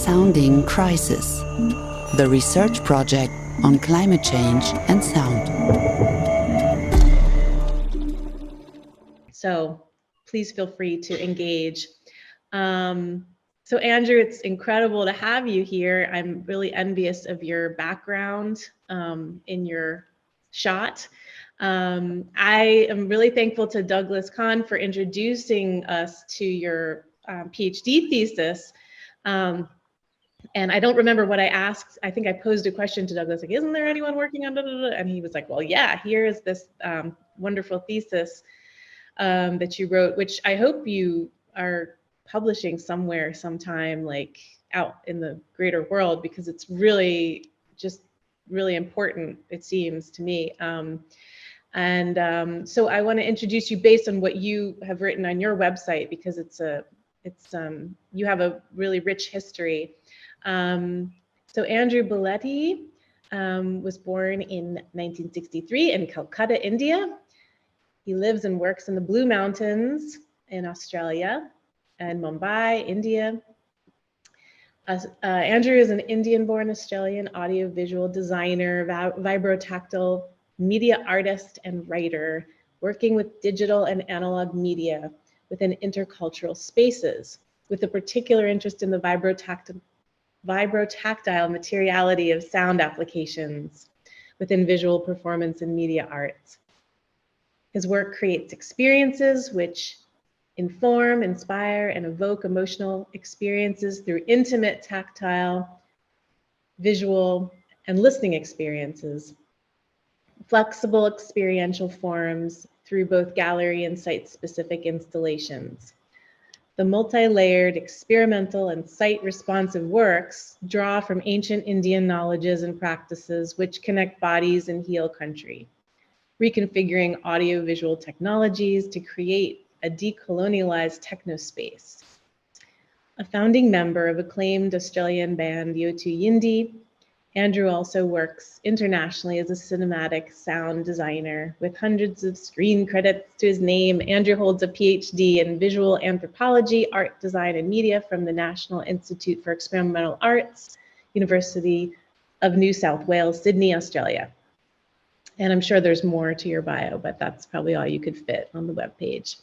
Sounding Crisis, the research project on climate change and sound. So please feel free to engage. So Andrew, it's incredible to have you here. I'm really envious of your background in your shot. I am really thankful to Douglas Kahn for introducing us to your PhD thesis. And I don't remember what I asked. I think I posed a question to Douglas, like, isn't there anyone working on it? And he was like, well, yeah, here is this wonderful thesis that you wrote, which I hope you are publishing somewhere sometime, like out in the greater world, because it's really just really important, it seems to me. So I want to introduce you based on what you have written on your website, because you have a really rich history. So Andrew Belletty was born in 1963 in Calcutta, India. He lives and works in the Blue Mountains in Australia and Mumbai, India. Andrew is an Indian-born Australian audiovisual designer, Vibrotactile media artist and writer, working with digital and analog media within intercultural spaces, with a particular interest in the vibrotactile materiality of sound applications within visual performance and media arts. His work creates experiences which inform, inspire, and evoke emotional experiences through intimate, tactile, visual, and listening experiences, flexible experiential forms through both gallery and site-specific installations. The multi-layered, experimental, and site-responsive works draw from ancient Indian knowledges and practices which connect bodies and heal country, reconfiguring audiovisual technologies to create a decolonialized technospace. A founding member of acclaimed Australian band Yo2 Yindi, Andrew also works internationally as a cinematic sound designer with hundreds of screen credits to his name. Andrew holds a PhD in visual anthropology, art design, and media from the National Institute for Experimental Arts, University of New South Wales, Sydney, Australia. And I'm sure there's more to your bio, but that's probably all you could fit on the webpage.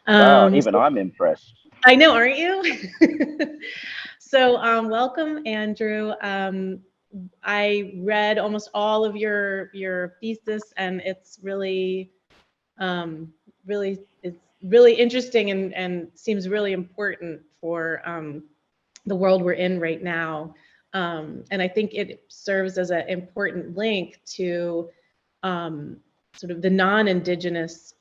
Wow, even I'm impressed. I know, aren't you? So welcome, Andrew. I read almost all of your thesis, and it's really interesting and seems really important for the world we're in right now. And I think it serves as an important link to sort of the non-Indigenous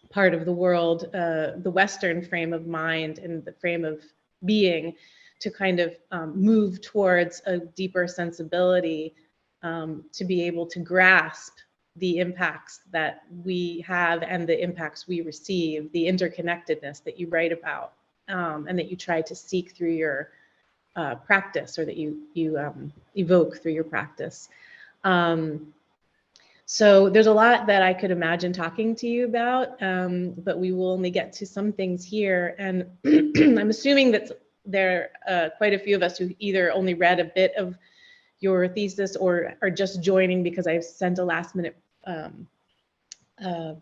part of the world, the Western frame of mind and the frame of being, to kind of move towards a deeper sensibility to be able to grasp the impacts that we have and the impacts we receive, the interconnectedness that you write about and that you try to seek through your practice, or that you evoke through your practice. So there's a lot that I could imagine talking to you about, but we will only get to some things here. And I'm assuming that there are quite a few of us who either only read a bit of your thesis or are just joining because I've sent a last minute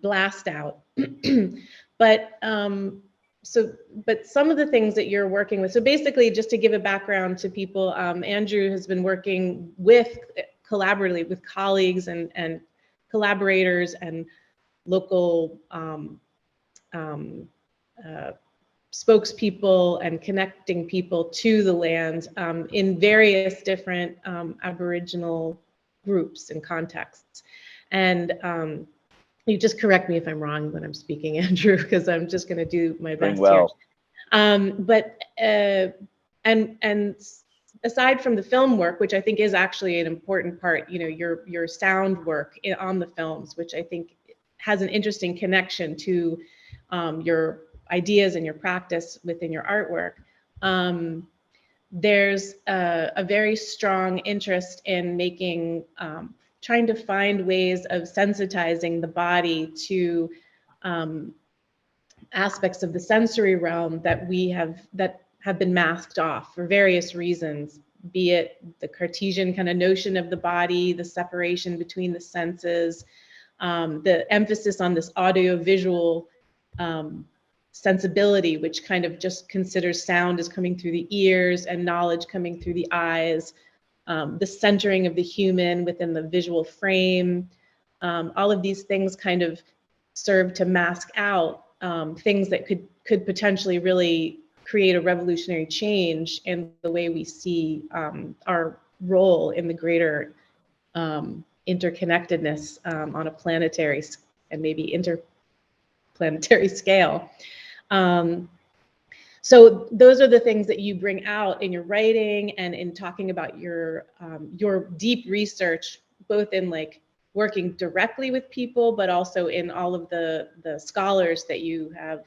blast out. But some of the things that you're working with, so basically just to give a background to people, Andrew has been working collaboratively with colleagues and collaborators and local spokespeople and connecting people to the land in various different Aboriginal groups and contexts. And you just correct me if I'm wrong when I'm speaking, Andrew, because I'm just going to do my best here. And aside from the film work, which I think is actually an important part, you know, your sound work on the films, which I think has an interesting connection to your ideas and your practice within your artwork. There's a very strong interest in making, trying to find ways of sensitizing the body to aspects of the sensory realm that have been masked off for various reasons, be it the Cartesian kind of notion of the body, the separation between the senses, the emphasis on this audio-visual sensibility, which kind of just considers sound as coming through the ears and knowledge coming through the eyes, the centering of the human within the visual frame. All of these things kind of serve to mask out things that could potentially really create a revolutionary change in the way we see our role in the greater interconnectedness on a planetary and maybe interplanetary scale. So those are the things that you bring out in your writing and in talking about your deep research, both in like working directly with people, but also in all of the scholars that you have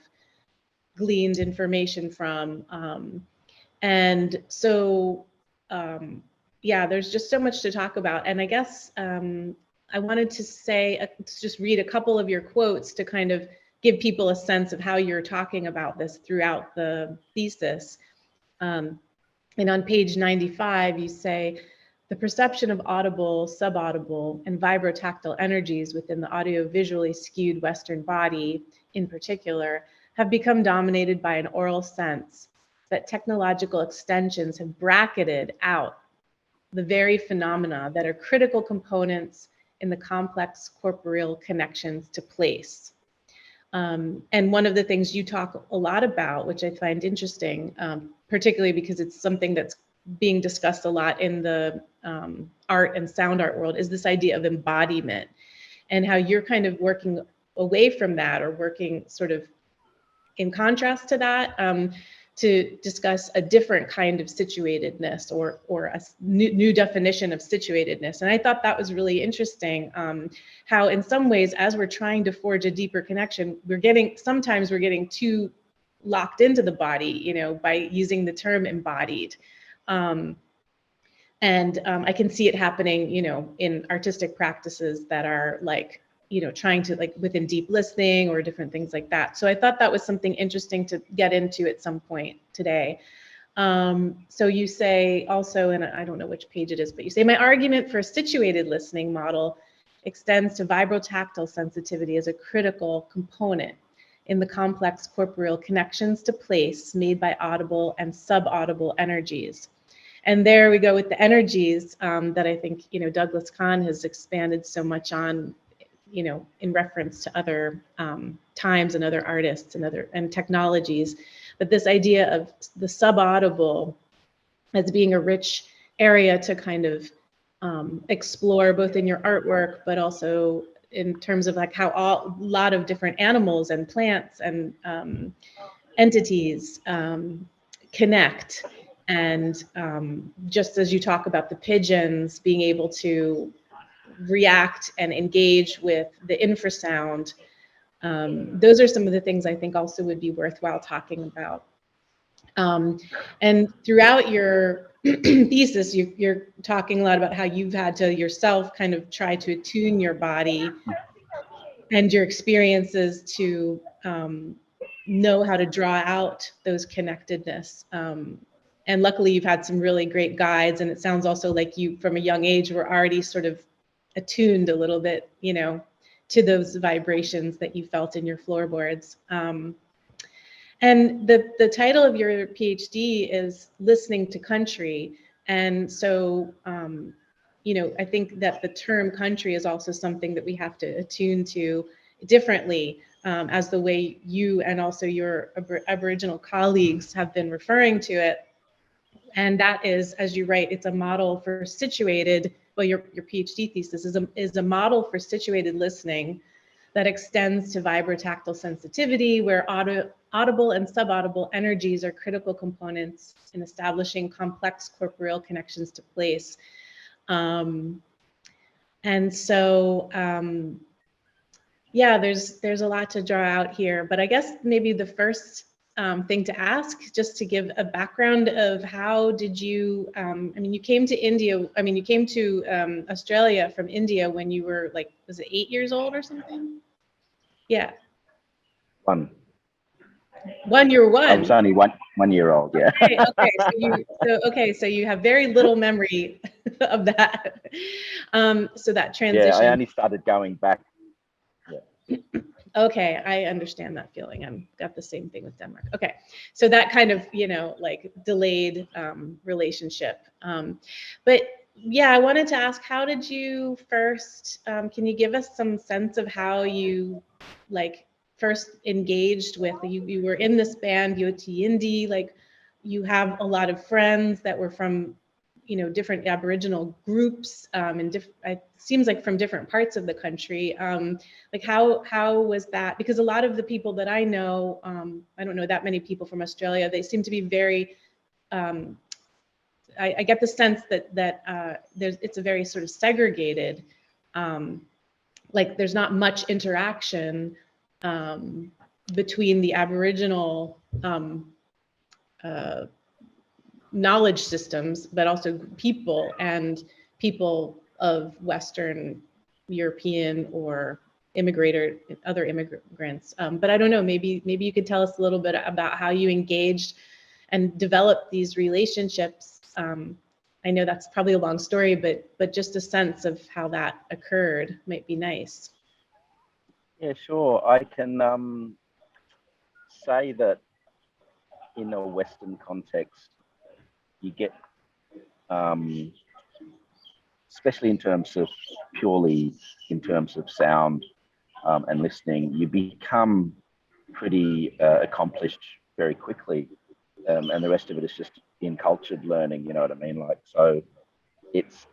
gleaned information from. And so, yeah, there's just so much to talk about. And I guess I wanted to say, just read a couple of your quotes to kind of give people a sense of how you're talking about this throughout the thesis. And on page 95, you say, the perception of audible, sub-audible, and vibrotactile energies within the audio-visually skewed Western body, in particular, have become dominated by an oral sense that technological extensions have bracketed out the very phenomena that are critical components in the complex corporeal connections to place. And one of the things you talk a lot about, which I find interesting, particularly because it's something that's being discussed a lot in the art and sound art world, is this idea of embodiment, and how you're kind of working away from that, or working sort of in contrast to that, to discuss a different kind of situatedness, or a new definition of situatedness. And I thought that was really interesting, how in some ways, as we're trying to forge a deeper connection, sometimes we're getting too locked into the body, you know, by using the term embodied. And I can see it happening, you know, in artistic practices that are like, you know, trying to like within deep listening or different things like that. So I thought that was something interesting to get into at some point today. So you say also, and I don't know which page it is, but you say, my argument for a situated listening model extends to vibrotactile sensitivity as a critical component in the complex corporeal connections to place made by audible and sub-audible energies. And there we go with the energies that I think, you know, Douglas Kahn has expanded so much on, you know, in reference to other times and other artists and technologies. But this idea of the sub-audible as being a rich area to kind of explore both in your artwork, but also in terms of like how a lot of different animals and plants and entities connect. And just as you talk about the pigeons being able to react and engage with the infrasound, those are some of the things I think also would be worthwhile talking about. And throughout your thesis, you're talking a lot about how you've had to yourself kind of try to attune your body and your experiences to know how to draw out those connectedness. And luckily you've had some really great guides, and it sounds also like you from a young age were already sort of attuned a little bit, you know, to those vibrations that you felt in your floorboards. And the title of your PhD is Listening to Country. And so, you know, I think that the term country is also something that we have to attune to differently, as the way you and also your Aboriginal colleagues have been referring to it. And that is, as you write, it's a model for situated, well, your PhD thesis is a model for situated listening that extends to vibrotactile sensitivity, where audible and sub-audible energies are critical components in establishing complex corporeal connections to place. And so, yeah, there's a lot to draw out here, but I guess maybe the first thing to ask, just to give a background of how did you, I mean, you came to India, I mean, you came to Australia from India when you were like, was it 8 years old or something? Yeah. One. One, you're I was one. only 1 year old. Yeah. Okay. So you have very little memory of that. So that Yeah. I transition. only started going back. Yeah. Okay, I understand that feeling. I'm got the same thing with Denmark. Okay, so that kind of, like delayed relationship. But yeah, I wanted to ask, how did you first, can you give us some sense of how you like first engaged with, you were in this band, UT Indie, like you have a lot of friends that were from, different Aboriginal groups, and it seems like from different parts of the country. Like how was that? Because a lot of the people that I know, I don't know that many people from Australia. They seem to be very. I get the sense that it's a very sort of segregated. Like there's not much interaction between the Aboriginal uh, knowledge systems, but also people and people of Western European or other immigrants. But I don't know, maybe you could tell us a little bit about how you engaged and developed these relationships. I know that's probably a long story, but just a sense of how that occurred might be nice. Yeah, sure. I can say that in a Western context, you get, um, especially in terms of purely in terms of sound and listening, you become pretty accomplished very quickly. And the rest of it is just encultured learning, you know what I mean? Like, so it's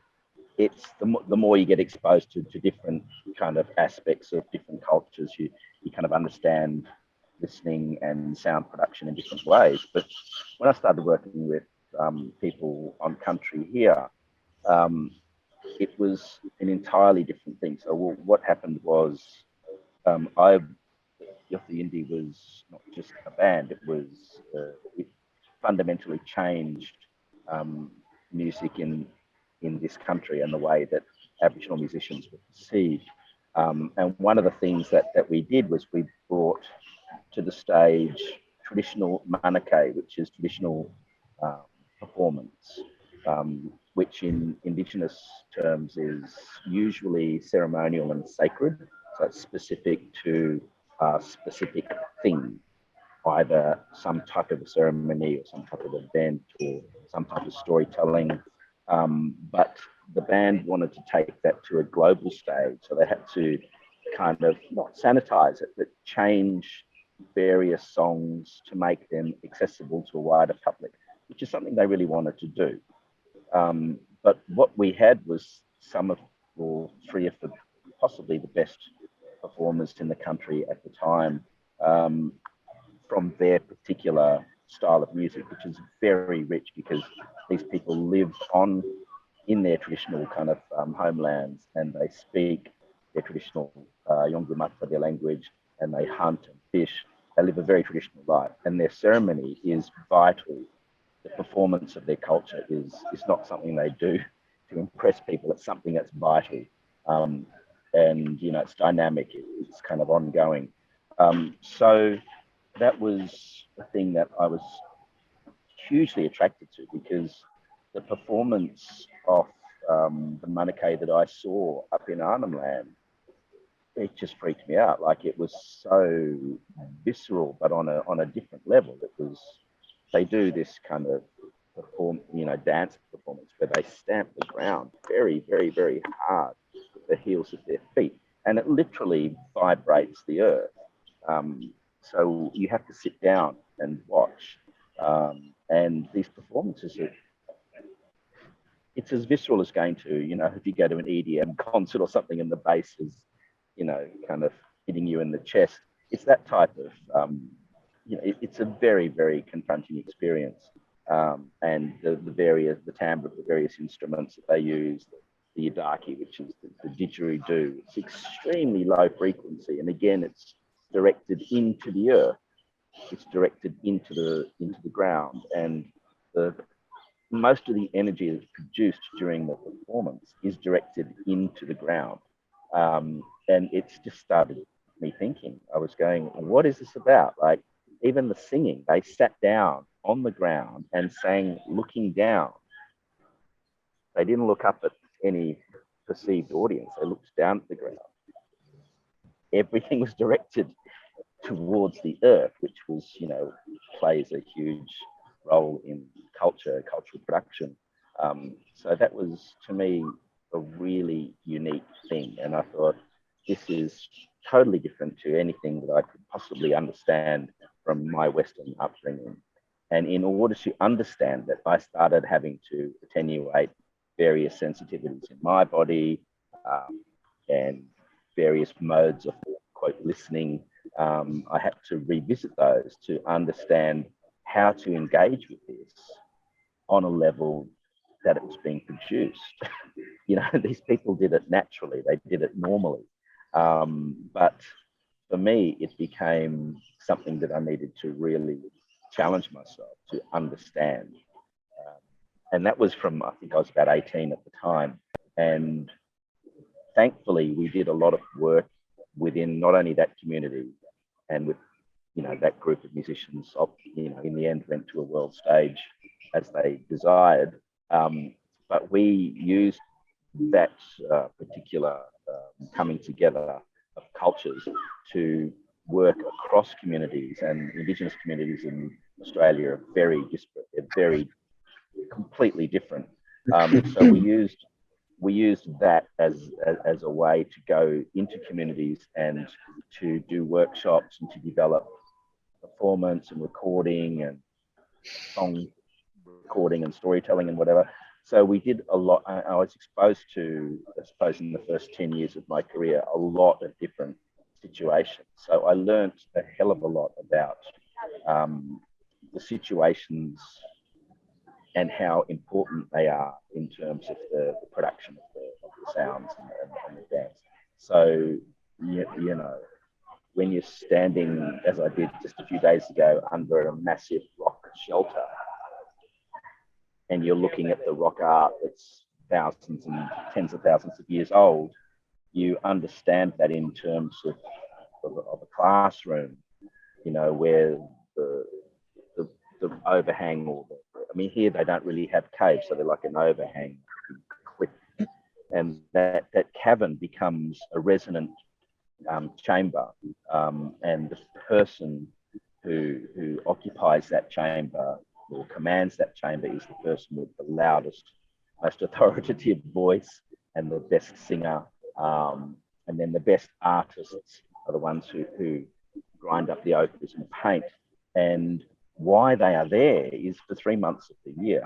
the more you get exposed to different kind of aspects of different cultures, you kind of understand listening and sound production in different ways. But when I started working with people on country here, um, it was an entirely different thing. So what happened was, I Yothu Indie was not just a band; it fundamentally changed um, music in this country and the way that Aboriginal musicians were perceived. And one of the things that we did was we brought to the stage traditional manake, which is traditional um, performance, which in Indigenous terms is usually ceremonial and sacred. So it's specific to a specific thing, either some type of a ceremony or some type of event or some type of storytelling. But the band wanted to take that to a global stage, so they had to kind of not sanitize it, but change various songs to make them accessible to a wider public, which is something they really wanted to do. But what we had was some of, or three of the possibly the best performers in the country at the time, um, from their particular style of music, which is very rich because these people live on in their traditional kind of homelands, and they speak their traditional Yolngu their language, and they hunt and fish. They live a very traditional life, and their ceremony is vital. The performance of their culture is not something they do to impress people. It's something that's vital, um, and it's dynamic. It's kind of ongoing. So that was the thing that I was hugely attracted to, because the performance of the manake that I saw up in Arnhem Land, it just freaked me out. Like, it was so visceral, but on a different level. It was, they do this kind of dance performance where they stamp the ground very, very, very hard with the heels of their feet, and it literally vibrates the earth. So you have to sit down and watch. And these performances are, it's as visceral as going to, if you go to an EDM concert or something and the bass is, kind of hitting you in the chest. It's that type of, it's a very, very confronting experience. And the timbre of the various instruments that they use, the yidaki, which is the didgeridoo, it's extremely low frequency. And again, it's directed into the earth. It's directed into the ground, and the most of the energy that's produced during the performance is directed into the ground. And it's just started me thinking. I was going, what is this about? Like, even the singing, they sat down on the ground and sang looking down. They didn't look up at any perceived audience. They looked down at the ground. Everything was directed towards the earth, which was, plays a huge role in cultural production. So that was, to me, a really unique thing. And I thought, this is totally different to anything that I could possibly understand from my Western upbringing. And in order to understand that, I started having to attenuate various sensitivities in my body, and various modes of, quote, listening. I had to revisit those to understand how to engage with this on a level that it was being produced. These people did it naturally, they did it normally. But for me, it became something that I needed to really challenge myself to understand. And that was from, I think I was about 18 at the time. And thankfully, we did a lot of work within not only that community and with, that group of musicians, in the end went to a world stage as they desired. But we used that particular coming together of cultures to work across communities, and Indigenous communities in Australia are very disparate. They're very completely different. So we used that as a way to go into communities and to do workshops and to develop performance and recording and song recording and storytelling and whatever. So we did a lot. I was exposed to, I suppose, in the first 10 years of my career, a lot of different situations. So I learned a hell of a lot about the situations and how important they are in terms of the production of the sounds and the dance. So, when you're standing, as I did just a few days ago, under a massive rock shelter, and you're looking at the rock art that's thousands and tens of thousands of years old, you understand that in terms of a classroom, where the overhang, here they don't really have caves, so they're like an overhang cliff, and that cavern becomes a resonant chamber, and the person who occupies that chamber or commands that chamber is the person with the loudest, most authoritative voice and the best singer, and then the best artists are the ones who grind up the ochres and paint. And why they are there is for 3 months of the year,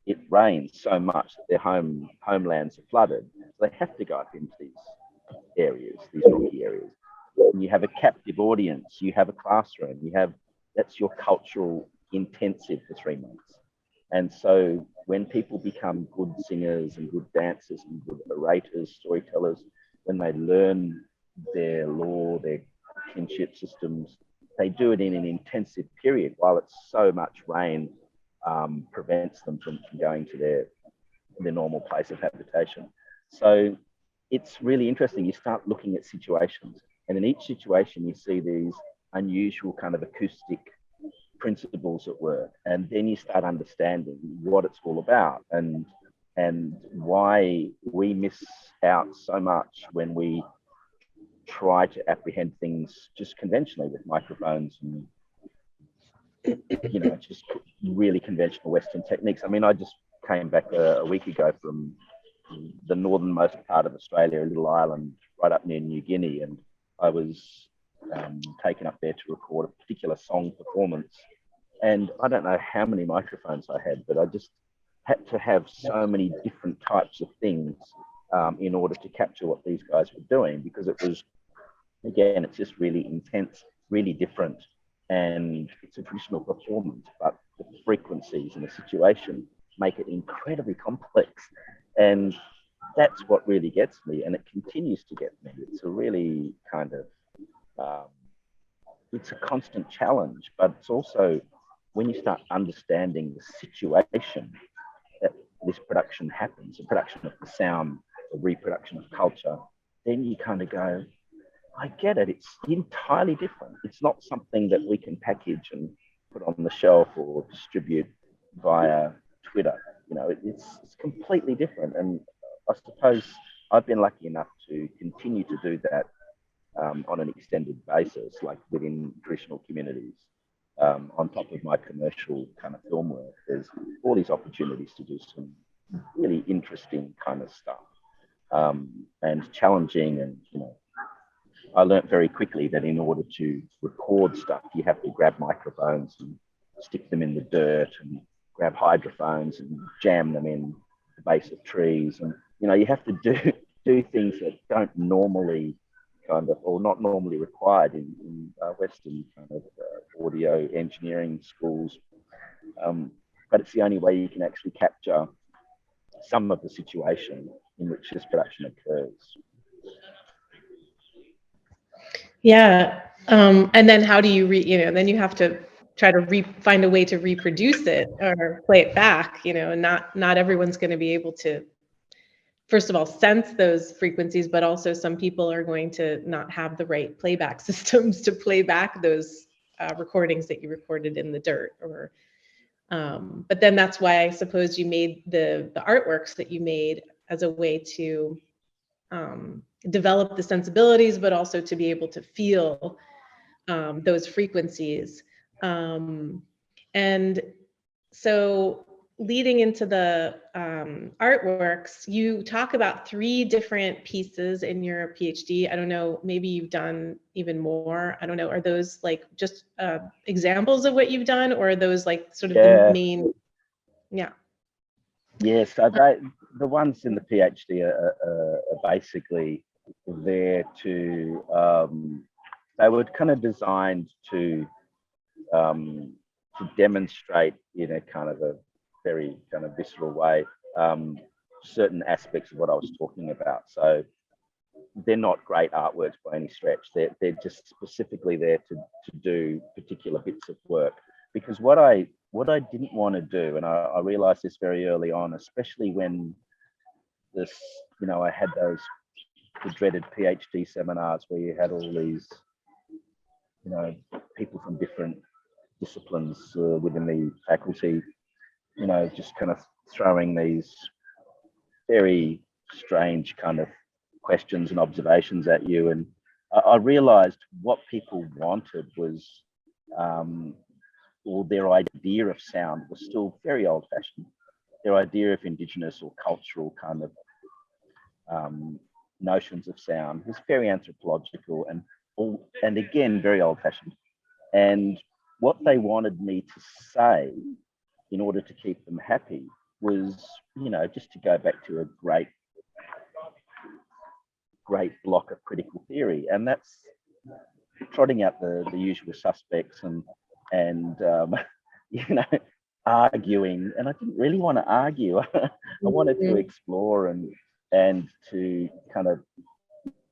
it rains so much that their homelands are flooded. So they have to go up into these areas, these rocky areas. And you have a captive audience, you have a classroom, that's your cultural intensive for 3 months. And so when people become good singers and good dancers and good orators, storytellers, when they learn their lore, their kinship systems, they do it in an intensive period while it's so much rain prevents them from going to their normal place of habitation. So it's really interesting. You start looking at situations, and in each situation you see these unusual kind of acoustic principles at work, and then you start understanding what it's all about and why we miss out so much when we try to apprehend things just conventionally with microphones and just really conventional Western techniques. I just came back a week ago from the northernmost part of Australia, a little island right up near New Guinea, and I was taken up there to record a particular song performance. And I don't know how many microphones I had, but I just had to have so many different types of things in order to capture what these guys were doing, because it was, again, it's just really intense, really different, and it's a traditional performance, but the frequencies and the situation make it incredibly complex. And that's what really gets me, and it continues to get me. It's a really kind of, it's a constant challenge, but it's also when you start understanding the situation that this production happens, the production of the sound, the reproduction of culture, then you kind of go, I get it. It's entirely different. It's not something that we can package and put on the shelf or distribute via Twitter. You know, it's completely different. And I suppose I've been lucky enough to continue to do that on an extended basis, like within traditional communities. On top of my commercial kind of film work, there's all these opportunities to do some really interesting kind of stuff, and challenging. And I learned very quickly that in order to record stuff, you have to grab microphones and stick them in the dirt, and grab hydrophones and jam them in the base of trees, and you have to do things that don't normally or not normally required in Western kind of audio engineering schools. But it's the only way you can actually capture some of the situation in which this production occurs. Yeah. And then how do you then you have to try to find a way to reproduce it or play it back, and not everyone's going to be able to, first of all, sense those frequencies, but also some people are going to not have the right playback systems to play back those recordings that you recorded in the dirt. Or, but then that's why I suppose you made the artworks that you made as a way to develop the sensibilities, but also to be able to feel those frequencies. And so leading into the artworks, you talk about 3 different pieces in your PhD. I don't know, maybe you've done even more. I don't know. Are those like just examples of what you've done, or are those like sort of the main? Yeah. Yeah, so the ones in the PhD are basically there to, they were kind of designed to demonstrate in a kind of a very kind of visceral way certain aspects of what I was talking about. So they're not great artworks by any stretch. They're just specifically there to do particular bits of work. Because what I didn't want to do, and I realized this very early on, especially when I had the dreaded PhD seminars where you had all these, people from different disciplines within the faculty, just kind of throwing these very strange kind of questions and observations at you. And I realized what people wanted was, or their idea of sound was still very old fashioned. Their idea of indigenous or cultural kind of notions of sound was very anthropological and again, very old fashioned. And what they wanted me to say in order to keep them happy was, just to go back to a great block of critical theory. And that's trotting out the usual suspects and arguing. And I didn't really want to argue. I wanted to explore and to kind of,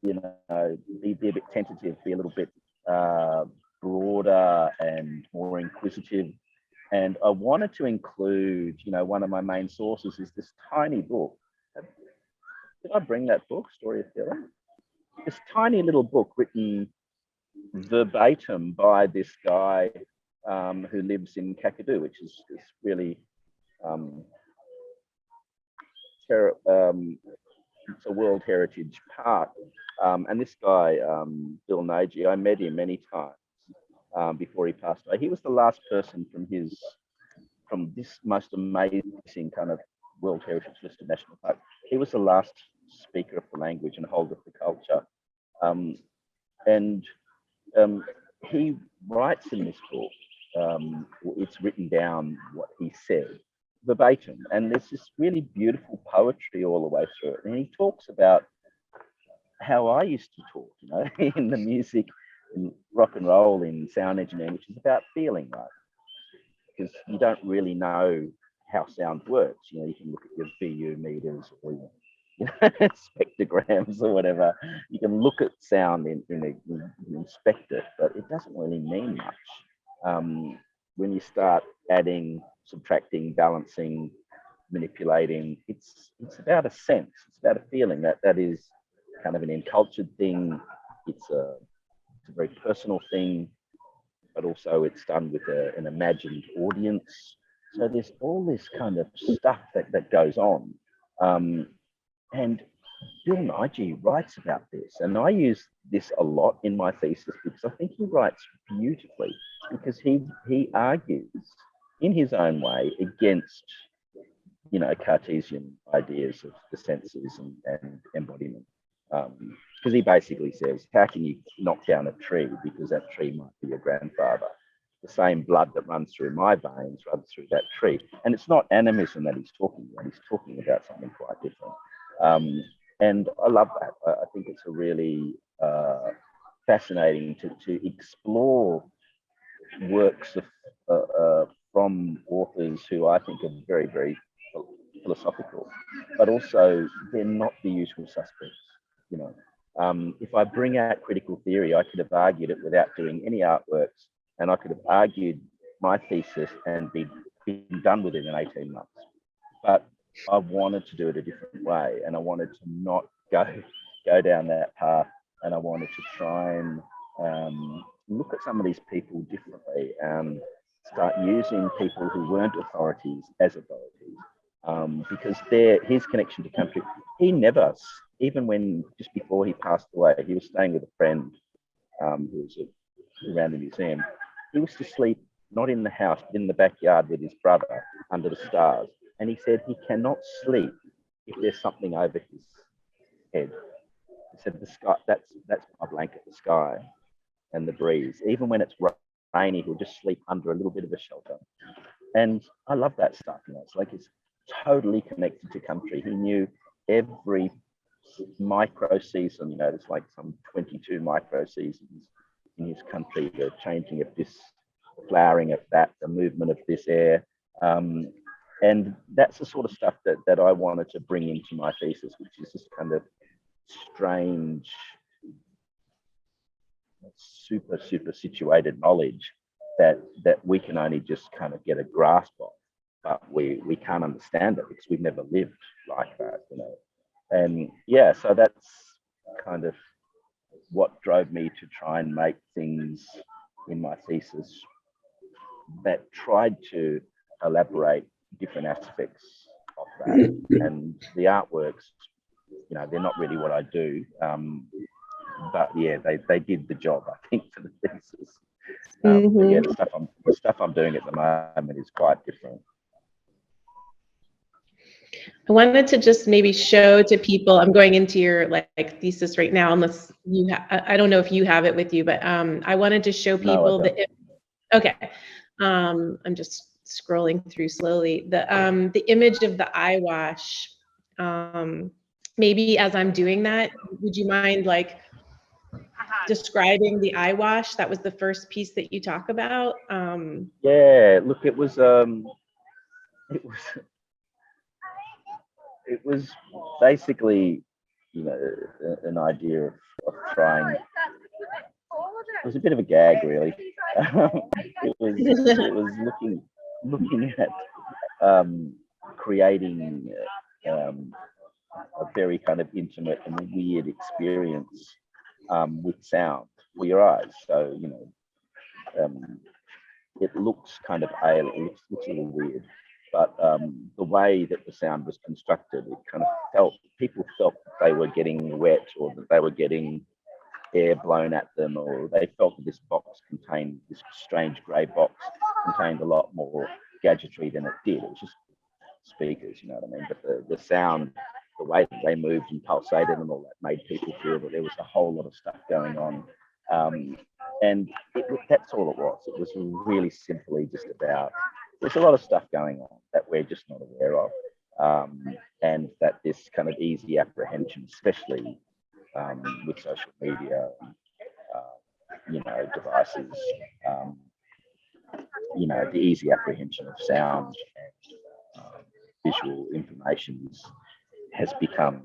be a bit tentative, be a little bit broader and more inquisitive. And I wanted to include, one of my main sources is this tiny book. Did I bring that book, Story of Feeling? This tiny little book written verbatim by this guy who lives in Kakadu, which is this really it's a World Heritage Park. And this guy, Bill Nagy, I met him many times before he passed away. He was the last person from this most amazing kind of World Heritage listed national park. He was the last speaker of the language and holder of the culture. And he writes in this book, it's written down what he said verbatim. And there's this really beautiful poetry all the way through it. And he talks about how I used to talk, in the music, in rock and roll, in sound engineering, which is about feeling, right? Because you don't really know how sound works. You can look at your VU meters or spectrograms or whatever. You can look at sound and inspect it, but it doesn't really mean much. When you start adding, subtracting, balancing, manipulating, it's about a sense, it's about a feeling that is kind of an encultured thing it's a very personal thing, but also it's done with an imagined audience. So there's all this kind of stuff that goes on. And Bill Nighy writes about this, and I use this a lot in my thesis because I think he writes beautifully, because he argues in his own way against, you know, Cartesian ideas of the senses and embodiment. Because he basically says, how can you knock down a tree because that tree might be your grandfather? The same blood that runs through my veins runs through that tree. And it's not animism that he's talking about. He's talking about something quite different. And I love that. I think it's a really fascinating to explore works of from authors who I think are very, very philosophical, but also they're not the usual suspects. You know, if I bring out critical theory, I could have argued it without doing any artworks, and I could have argued my thesis and been done with it in 18 months. But I wanted to do it a different way, and I wanted to not go down that path, and I wanted to try and look at some of these people differently and start using people who weren't authorities as authorities, because his connection to country, he never, even when just before he passed away, he was staying with a friend who was around the museum. He was to sleep not in the house, but in the backyard with his brother under the stars. And he said he cannot sleep if there's something over his head. He said the sky, that's my blanket, the sky and the breeze. Even when it's rainy, he'll just sleep under a little bit of a shelter. And I love that stuff. You know, it's like it's totally connected to country. He knew every micro season. You know, there's like some 22 micro seasons in his country, the changing of this, the flowering of that, the movement of this air. And that's the sort of stuff that I wanted to bring into my thesis, which is this kind of strange, super situated knowledge that we can only just kind of get a grasp of, but we can't understand it because we've never lived like that, you know. And yeah, so that's kind of what drove me to try and make things in my thesis that tried to elaborate different aspects of that. And the artworks, you know, they're not really what I do, but yeah, they did the job, I think, for the thesis. But yeah, the stuff I'm doing at the moment is quite different. I wanted to just maybe show to people, I'm going into your like thesis right now, unless you I don't know if you have it with you, but I wanted to show people okay. I'm just scrolling through slowly. The image of the eye wash. Maybe as I'm doing that, would you mind like describing the eye wash? That was the first piece that you talk about. Yeah, look, it was basically, you know, an idea of trying. It was a bit of a gag, really. it was looking at creating a very kind of intimate and weird experience with sound for your eyes. So, you know, it looks kind of alien, it looks a little weird, but the way that the sound was constructed, it kind of people felt that they were getting wet, or that they were getting air blown at them, or they felt that this strange grey box contained a lot more gadgetry than it did. It was just speakers, you know what I mean? But the sound, the way that they moved and pulsated and all that made people feel that there was a whole lot of stuff going on. And that's all it was. It was really simply just about, there's a lot of stuff going on that we're just not aware of. And that this kind of easy apprehension, especially with social media, you know, devices, you know, the easy apprehension of sound and visual information has become,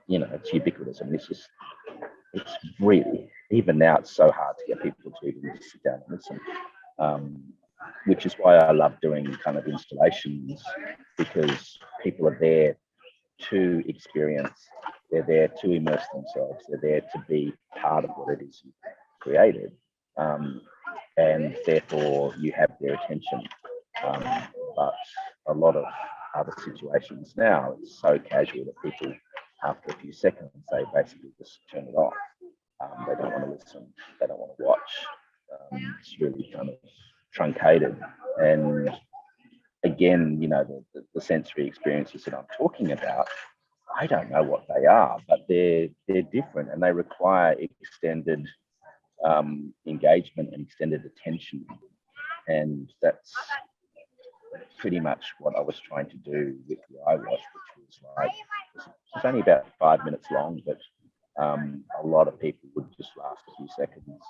you know, it's ubiquitous. I mean, it's really, even now, it's so hard to get people to even sit down and listen, which is why I love doing kind of installations, because people are there to experience They're there to immerse themselves. They're there to be part of what it is you created. And therefore you have their attention. But a lot of other situations now, it's so casual that people, after a few seconds, they basically just turn it off. They don't want to listen. They don't want to watch. It's really kind of truncated. And again, you know, the sensory experiences that I'm talking about, I don't know what they are, but they're different and they require extended engagement and extended attention. And that's pretty much what I was trying to do with the iWatch, which was like, it's only about 5 minutes long, but a lot of people would just last a few seconds.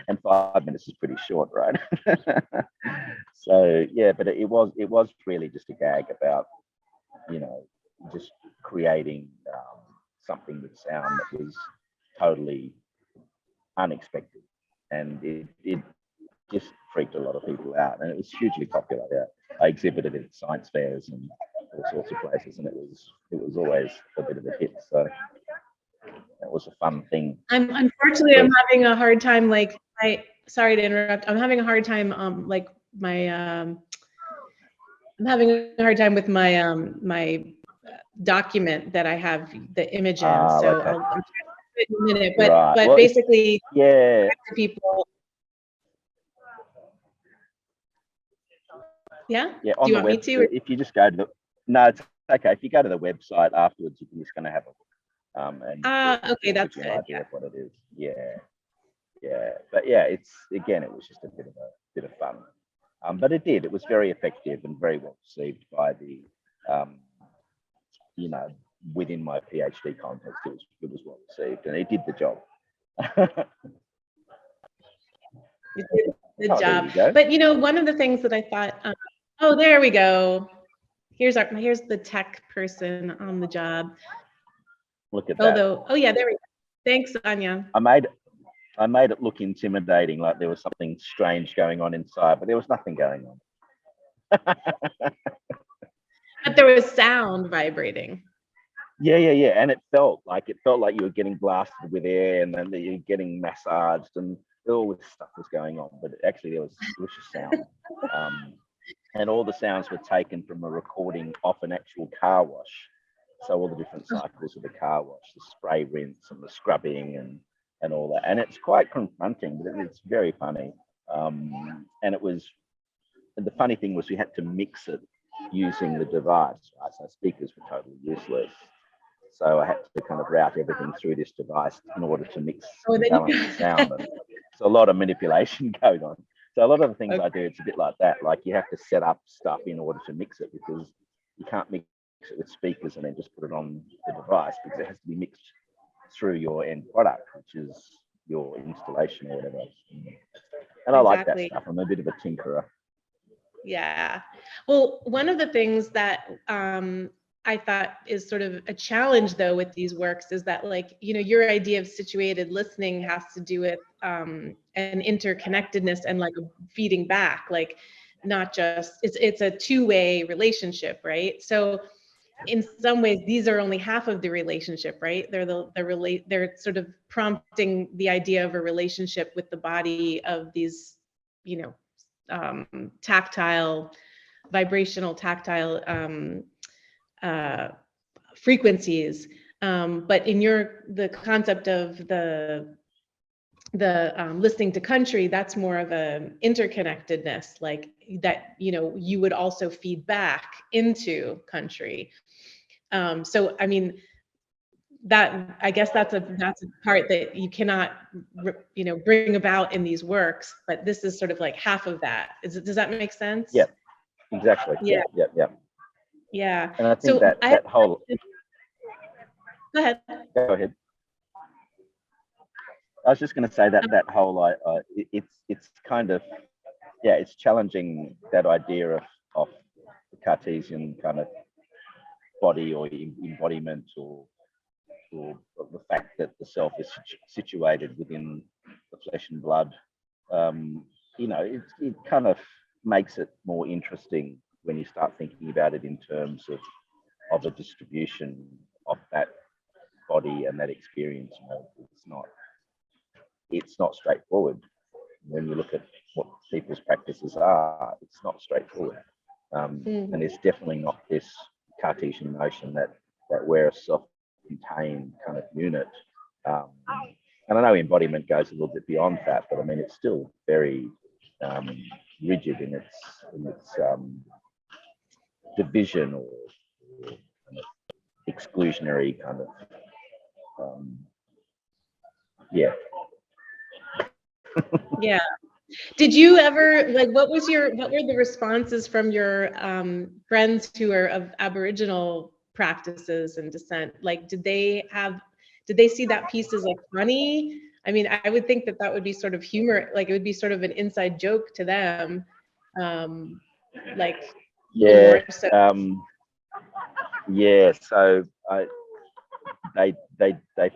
And 5 minutes is pretty short, right? So yeah, but it was really just a gag about, you know, just creating something with sound that was totally unexpected, and it just freaked a lot of people out, and it was hugely popular. Yeah, I exhibited at science fairs and all sorts of places, and it was always a bit of a hit. So that was a fun thing. Unfortunately, I'm having a hard time. Like, sorry to interrupt. I'm having a hard time. I'm having a hard time with my my document that I have the image in. So Okay. I'll try to do it in a minute. But Right. but Well, basically, yeah. people. Yeah. Yeah. Do you want me to? If you just go to the, no, it's okay. If you go to the website afterwards, you can just kind of have a look. And Okay, that's an good. idea of what it is. Yeah. Yeah. But yeah, it was just a bit of fun. But it was very effective and very well received by the, you know, within my PhD context, it was well received and it did the job. You did the Oh, job. there you go. But you know, one of the things that I thought, oh, there we go. Here's the tech person on the job. Look at that. Oh yeah, there we go. Thanks, Anya. I made it look intimidating, like there was something strange going on inside, but there was nothing going on. But there was sound vibrating. Yeah, and it felt like you were getting blasted with air, and then you're getting massaged, and all this stuff was going on. But actually, it was just sound, and all the sounds were taken from a recording off an actual car wash. So all the different cycles of the car wash, the spray rinse, and the scrubbing, and all that. And it's quite confronting, but it's very funny. And the funny thing was we had to mix it using the device, right? So speakers were totally useless. So I had to kind of route everything through this device in order to mix and balance the sound. And so a lot of manipulation going on. So a lot of the things I do, it's a bit like that. Like you have to set up stuff in order to mix it, because you can't mix it with speakers and then just put it on the device, because it has to be mixed through your end product, which is your installation or whatever. And I like that stuff. I'm a bit of a tinkerer. Yeah. Well, one of the things that I thought is sort of a challenge though with these works is that, like, you know, your idea of situated listening has to do with an interconnectedness and like a feeding back, like not just it's a two-way relationship, right? So in some ways these are only half of the relationship, right? They're sort of prompting the idea of a relationship with the body of these, you know, vibrational tactile frequencies. But in the concept of the listening to country, that's more of a interconnectedness, like that, you know, you would also feed back into country. So I mean, that, I guess that's a part that you cannot, you know, bring about in these works, but this is sort of like half of that. Does that make sense? Yeah, exactly. Yeah. Yeah. And I think So that whole. Go ahead. Go ahead. I was just going to say that whole it's kind of, yeah, it's challenging that idea of the Cartesian kind of body or embodiment, or the fact that the self is situated within the flesh and blood. You know, it kind of makes it more interesting when you start thinking about it in terms of a distribution of that body and that experience. You know, it's not straightforward. When you look at what people's practices are, it's not straightforward. And it's definitely not this Cartesian notion that we're a self-contained kind of unit. And I know embodiment goes a little bit beyond that, but I mean, it's still very rigid in its division or kind of exclusionary kind of yeah. Yeah. Did you ever, like, what were the responses from your friends who are of Aboriginal practices and descent? Like, did they see that piece as like funny? I mean, I would think that would be sort of humor, like it would be sort of an inside joke to them. Like, Yeah. more so. Yeah. So they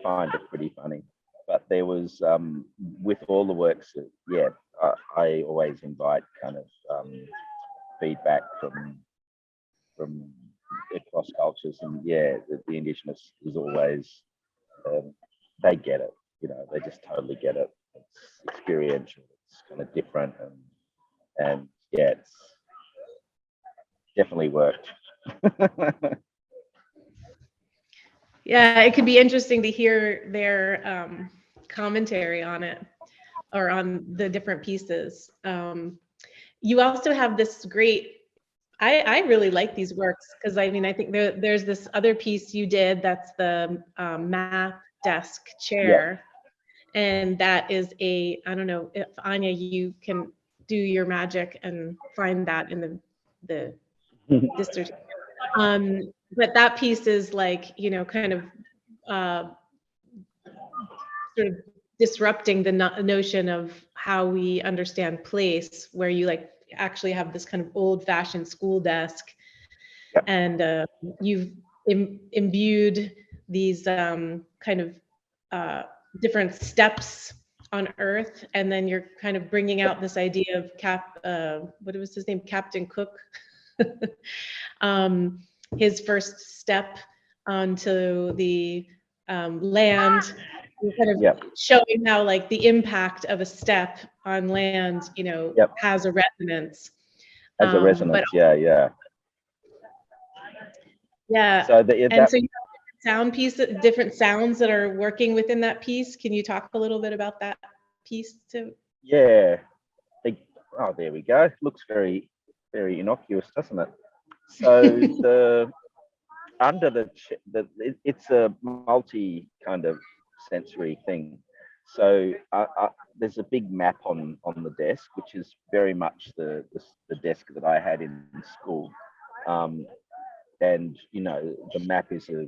find it pretty funny. But there was with all the works, I always invite kind of feedback from across cultures, and the Indigenous is always they get it, you know, they just totally get it. It's experiential, it's kind of different, and it's definitely worked. Yeah, it could be interesting to hear their commentary on it, or on the different pieces. You also have this great, I really like these works, because I mean, I think there's this other piece you did that's the map desk chair. Yeah. And that is I don't know if Anya, you can do your magic and find that in the dissertation. But that piece is like, you know, kind of sort of disrupting the notion of how we understand place, where you like actually have this kind of old-fashioned school desk. Yep. And you've imbued these kind of different steps on Earth, and then you're kind of bringing out this idea of what was his name, Captain Cook. His first step onto the land, kind of showing how like the impact of a step on land, you know, has a resonance. As a resonance, yeah. So so you have sound piece, different sounds that are working within that piece. Can you talk a little bit about that piece too? Yeah. Oh, there we go. Looks very, very innocuous, doesn't it? So it's a multi kind of sensory thing. So there's a big map on the desk, which is very much the desk that I had in school. And you know, the map is a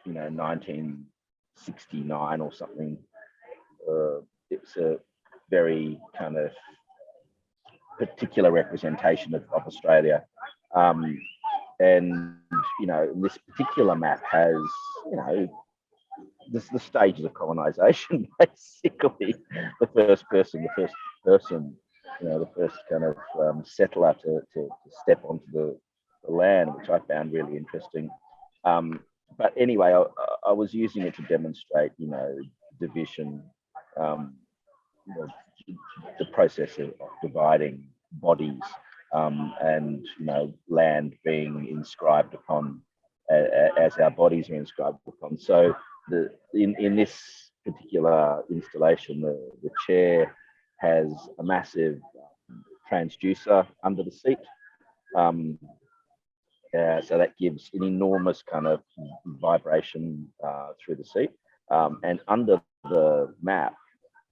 1969 or something. It's a very kind of particular representation of Australia. And you know, this particular map has, you know, the stages of colonization, basically. The first person, you know, the first kind of settler to step onto the land, which I found really interesting. But anyway, I was using it to demonstrate, you know, division, the process of dividing bodies, and you know, land being inscribed upon as our bodies are inscribed upon. So in this particular installation, the chair has a massive transducer under the seat. So that gives an enormous kind of vibration through the seat. And under the map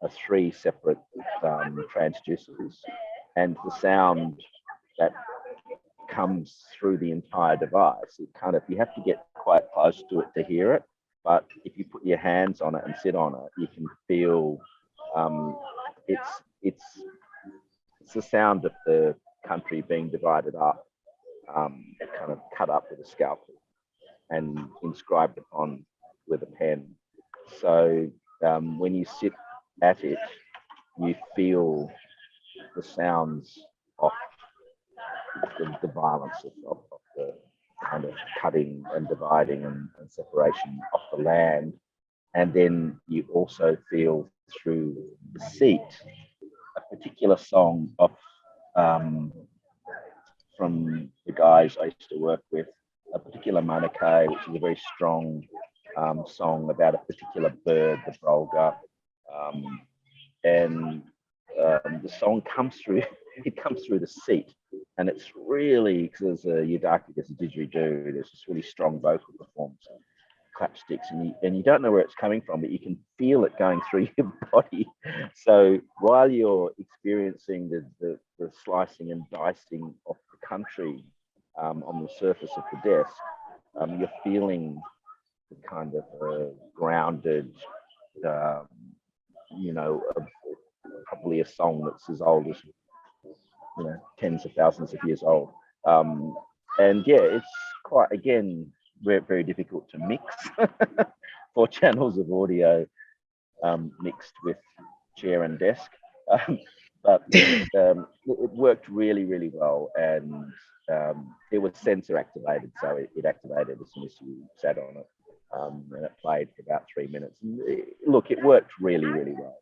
are 3 separate transducers, and the sound that comes through the entire device, it kind of, you have to get quite close to it to hear it, but if you put your hands on it and sit on it, you can feel it's the sound of the country being divided up, kind of cut up with a scalpel and inscribed upon with a pen. So when you sit at it, you feel the sounds of the violence of the kind of cutting and dividing and separation of the land. And then you also feel through the seat a particular song of from the guys I used to work with, a particular manake, which is a very strong song about a particular bird, the brolga. And the song comes through, it comes through the seat. And it's really, because there's a yidaki, there's a didgeridoo, there's this really strong vocal performance, clapsticks, and you don't know where it's coming from, but you can feel it going through your body. So while you're experiencing the slicing and dicing of the country on the surface of the desk, you're feeling the kind of grounded, probably a song that's as old as, tens of thousands of years old. And yeah, it's quite, again, very difficult to mix. 4 channels of audio mixed with chair and desk. But it worked really well, and it was sensor activated, so it activated as soon as you sat on it, and it played for about 3 minutes. And it worked really well.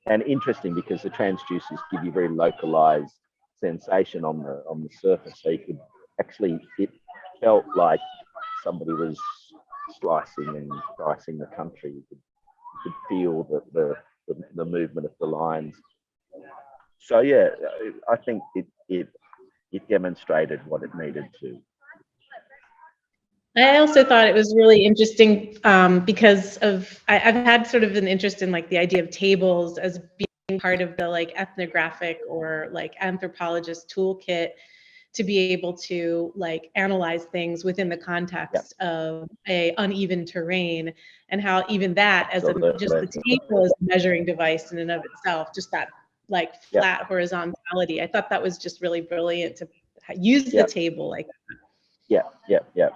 And interesting, because the transducers give you very localized sensation on the surface, so you could actually, it felt like somebody was slicing and dicing the country. You could feel the movement of the lines. So yeah, I think it demonstrated what it needed to. I also thought it was really interesting because I've had sort of an interest in like the idea of tables as being part of the like ethnographic or like anthropologist toolkit to be able to like analyze things within the context of a uneven terrain, and how even that as just the table as a measuring device in and of itself, just that like flat horizontality. I thought that was just really brilliant to use the table like that.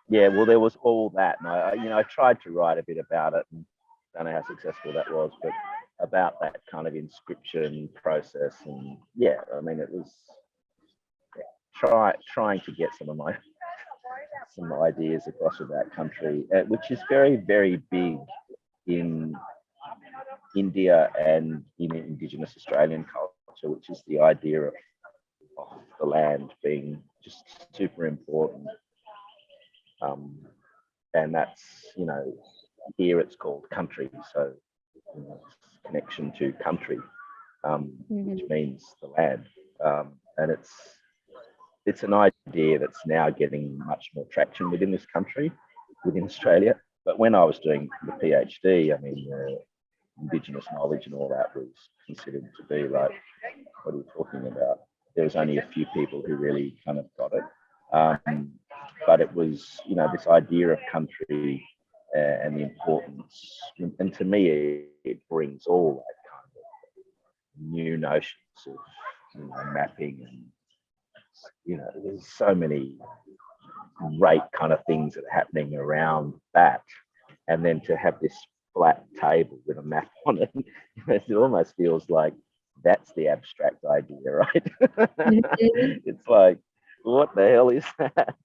Yeah, well, there was all that, and I tried to write a bit about it, and don't know how successful that was, but about that kind of inscription process, and yeah, I mean, it was trying to get some ideas across of that country, which is very big in India and in Indigenous Australian culture, which is the idea of the land being just super important. And that's, here it's called country, so connection to country, which means the land, and it's an idea that's now getting much more traction within this country, within Australia. But when I was doing the PhD, I mean, Indigenous knowledge and all that was considered to be like, what are you talking about? There was only a few people who really kind of got it. But it was, this idea of country and the importance, and to me, it brings all that kind of new notions of mapping, and there's so many great kind of things that are happening around that, and then to have this flat table with a map on it, it almost feels like that's the abstract idea, right? It's like, what the hell is that?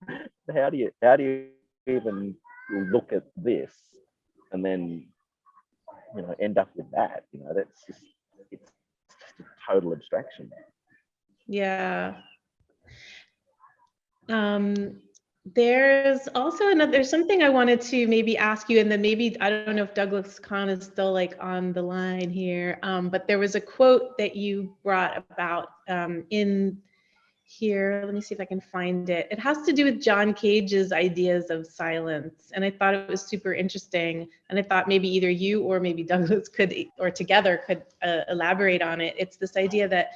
How do you even look at this and then end up with that? That's just, it's just a total abstraction. Yeah. There's also there's something I wanted to maybe ask you, and then maybe, I don't know if Douglas Kahn is still like on the line here, but there was a quote that you brought about in here. Let me see if I can find it. It has to do with John Cage's ideas of silence, and I thought it was super interesting, and I thought maybe either you or maybe Douglas could, or together could elaborate on it. It's this idea that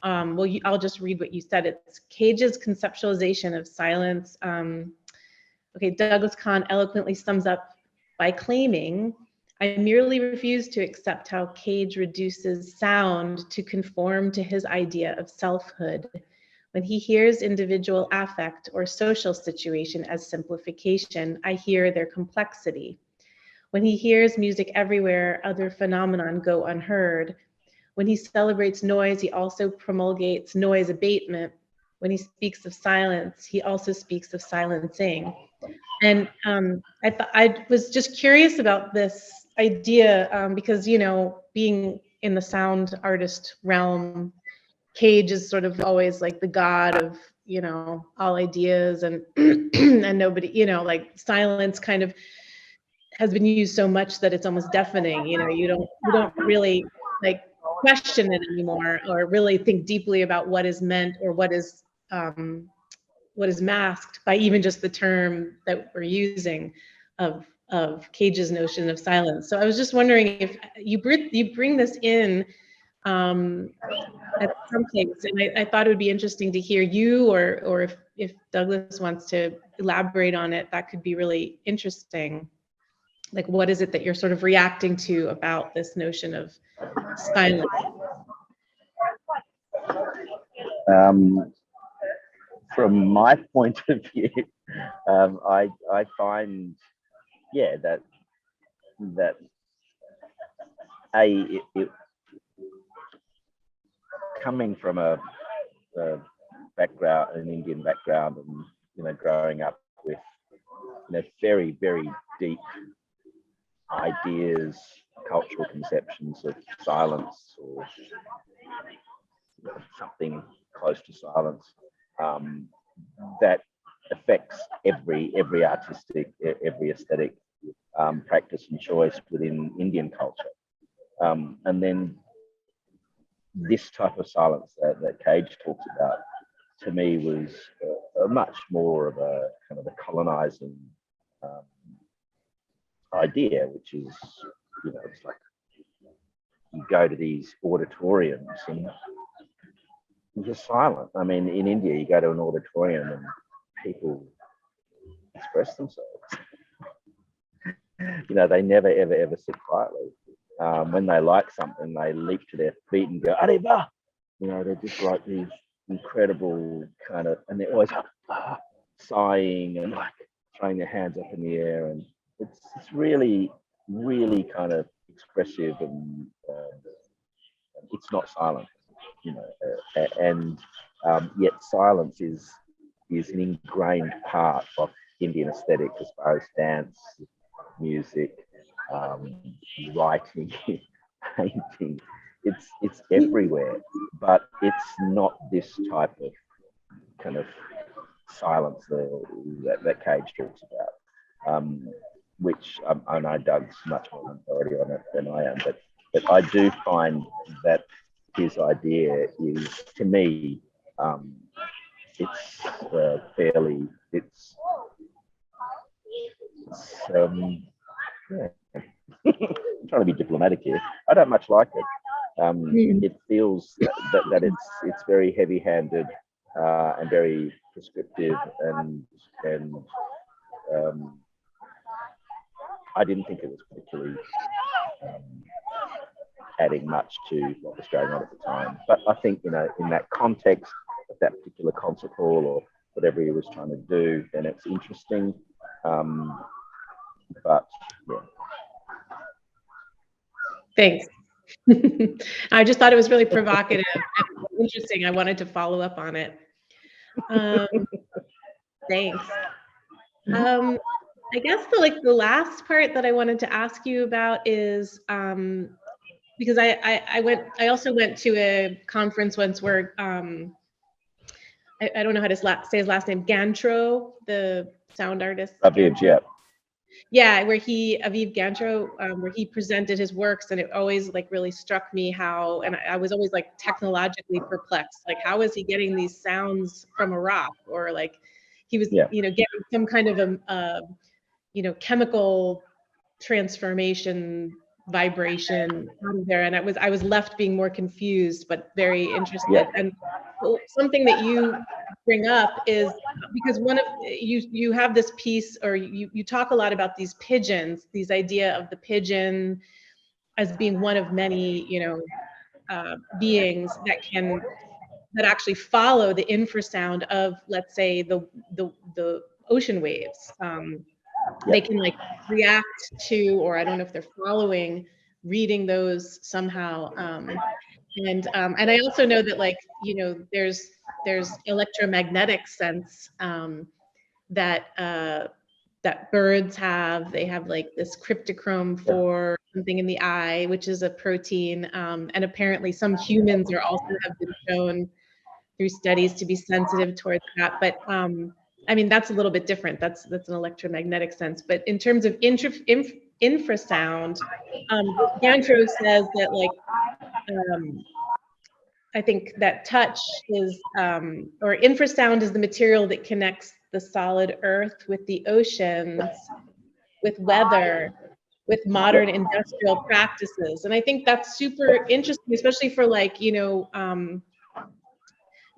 I'll just read what you said. It's Cage's conceptualization of silence. Okay, Douglas Kahn eloquently sums up by claiming, I merely refuse to accept how Cage reduces sound to conform to his idea of selfhood. When he hears individual affect or social situation as simplification, I hear their complexity. When he hears music everywhere, other phenomenon go unheard. When he celebrates noise, he also promulgates noise abatement. when he speaks of silence, he also speaks of silencing. And I was just curious about this idea because, you know, being in the sound artist realm, Cage is sort of always like the god of, you know, all ideas and and nobody, you know, like silence kind of has been used so much that it's almost deafening. You know, you don't really like question it anymore or really think deeply about what is meant or what is masked by even just the term that we're using of Cage's notion of silence. So I was just wondering if you bring this in at some place, and I thought it would be interesting to hear you, or if Douglas wants to elaborate on it, that could be really interesting. Like, what is it that you're sort of reacting to about this notion of silence? From my point of view, I find, yeah, that it coming from a background, an Indian background, and, you know, growing up with, you know, very, very deep ideas, cultural conceptions of silence, or something close to silence, that affects every artistic, every aesthetic practice and choice within Indian culture. And then this type of silence that Cage talks about, to me, was a much more of a kind of a colonizing idea, which is, you know, it's like you go to these auditoriums and you're silent. I mean, in India, you go to an auditorium and people express themselves. You know, they never, ever sit quietly. When they like something, they leap to their feet and go, Arriba! You know, they're just like these incredible kind of, and they're always sighing and like throwing their hands up in the air. And it's really, really kind of expressive, and it's not silent, you know, and yet silence is an ingrained part of Indian aesthetic as far as dance, music, writing, painting. It's everywhere, but it's not this type of kind of silence that Cage talks about, which I know Doug's much more authority on it than I am, but I do find that his idea is, to me, it's fairly, it's yeah. I'm trying to be diplomatic here. I don't much like it. It feels that it's very heavy-handed and very prescriptive, and I didn't think it was particularly adding much to what was going on at the time. But I think, you know, in that context of that particular concert hall or whatever he was trying to do, then it's interesting. But yeah. Thanks. I just thought it was really provocative and interesting. I wanted to follow up on it. Thanks. I guess the last part that I wanted to ask you about is because I also went to a conference once where I don't know how to say his last name, Gantro, the sound artist. Aviv, yeah. Yeah, Aviv Gantro, where he presented his works, and it always like really struck me how, and I was always like technologically perplexed, like how is he getting these sounds from a rock, or like he was, you know, getting some kind of a you know, chemical transformation, vibration out of there, and I was left being more confused, but very interested. Yeah. And something that you bring up is because one of you have this piece, or you talk a lot about these pigeons, these idea of the pigeon as being one of many, you know, beings that actually follow the infrasound of, let's say, the ocean waves. They can like react to, or I don't know if they're following, reading those somehow. And I also know that, like, you know, there's there's electromagnetic sense that that birds have. They have like this cryptochrome for something in the eye, which is a protein, and apparently some humans are also have been shown through studies to be sensitive towards that. But I mean, that's a little bit different. That's an electromagnetic sense. But in terms of infrasound, Gantro says that like I think that touch is, or infrasound is the material that connects the solid earth with the oceans, with weather, with modern industrial practices. And I think that's super interesting, especially for like, you know,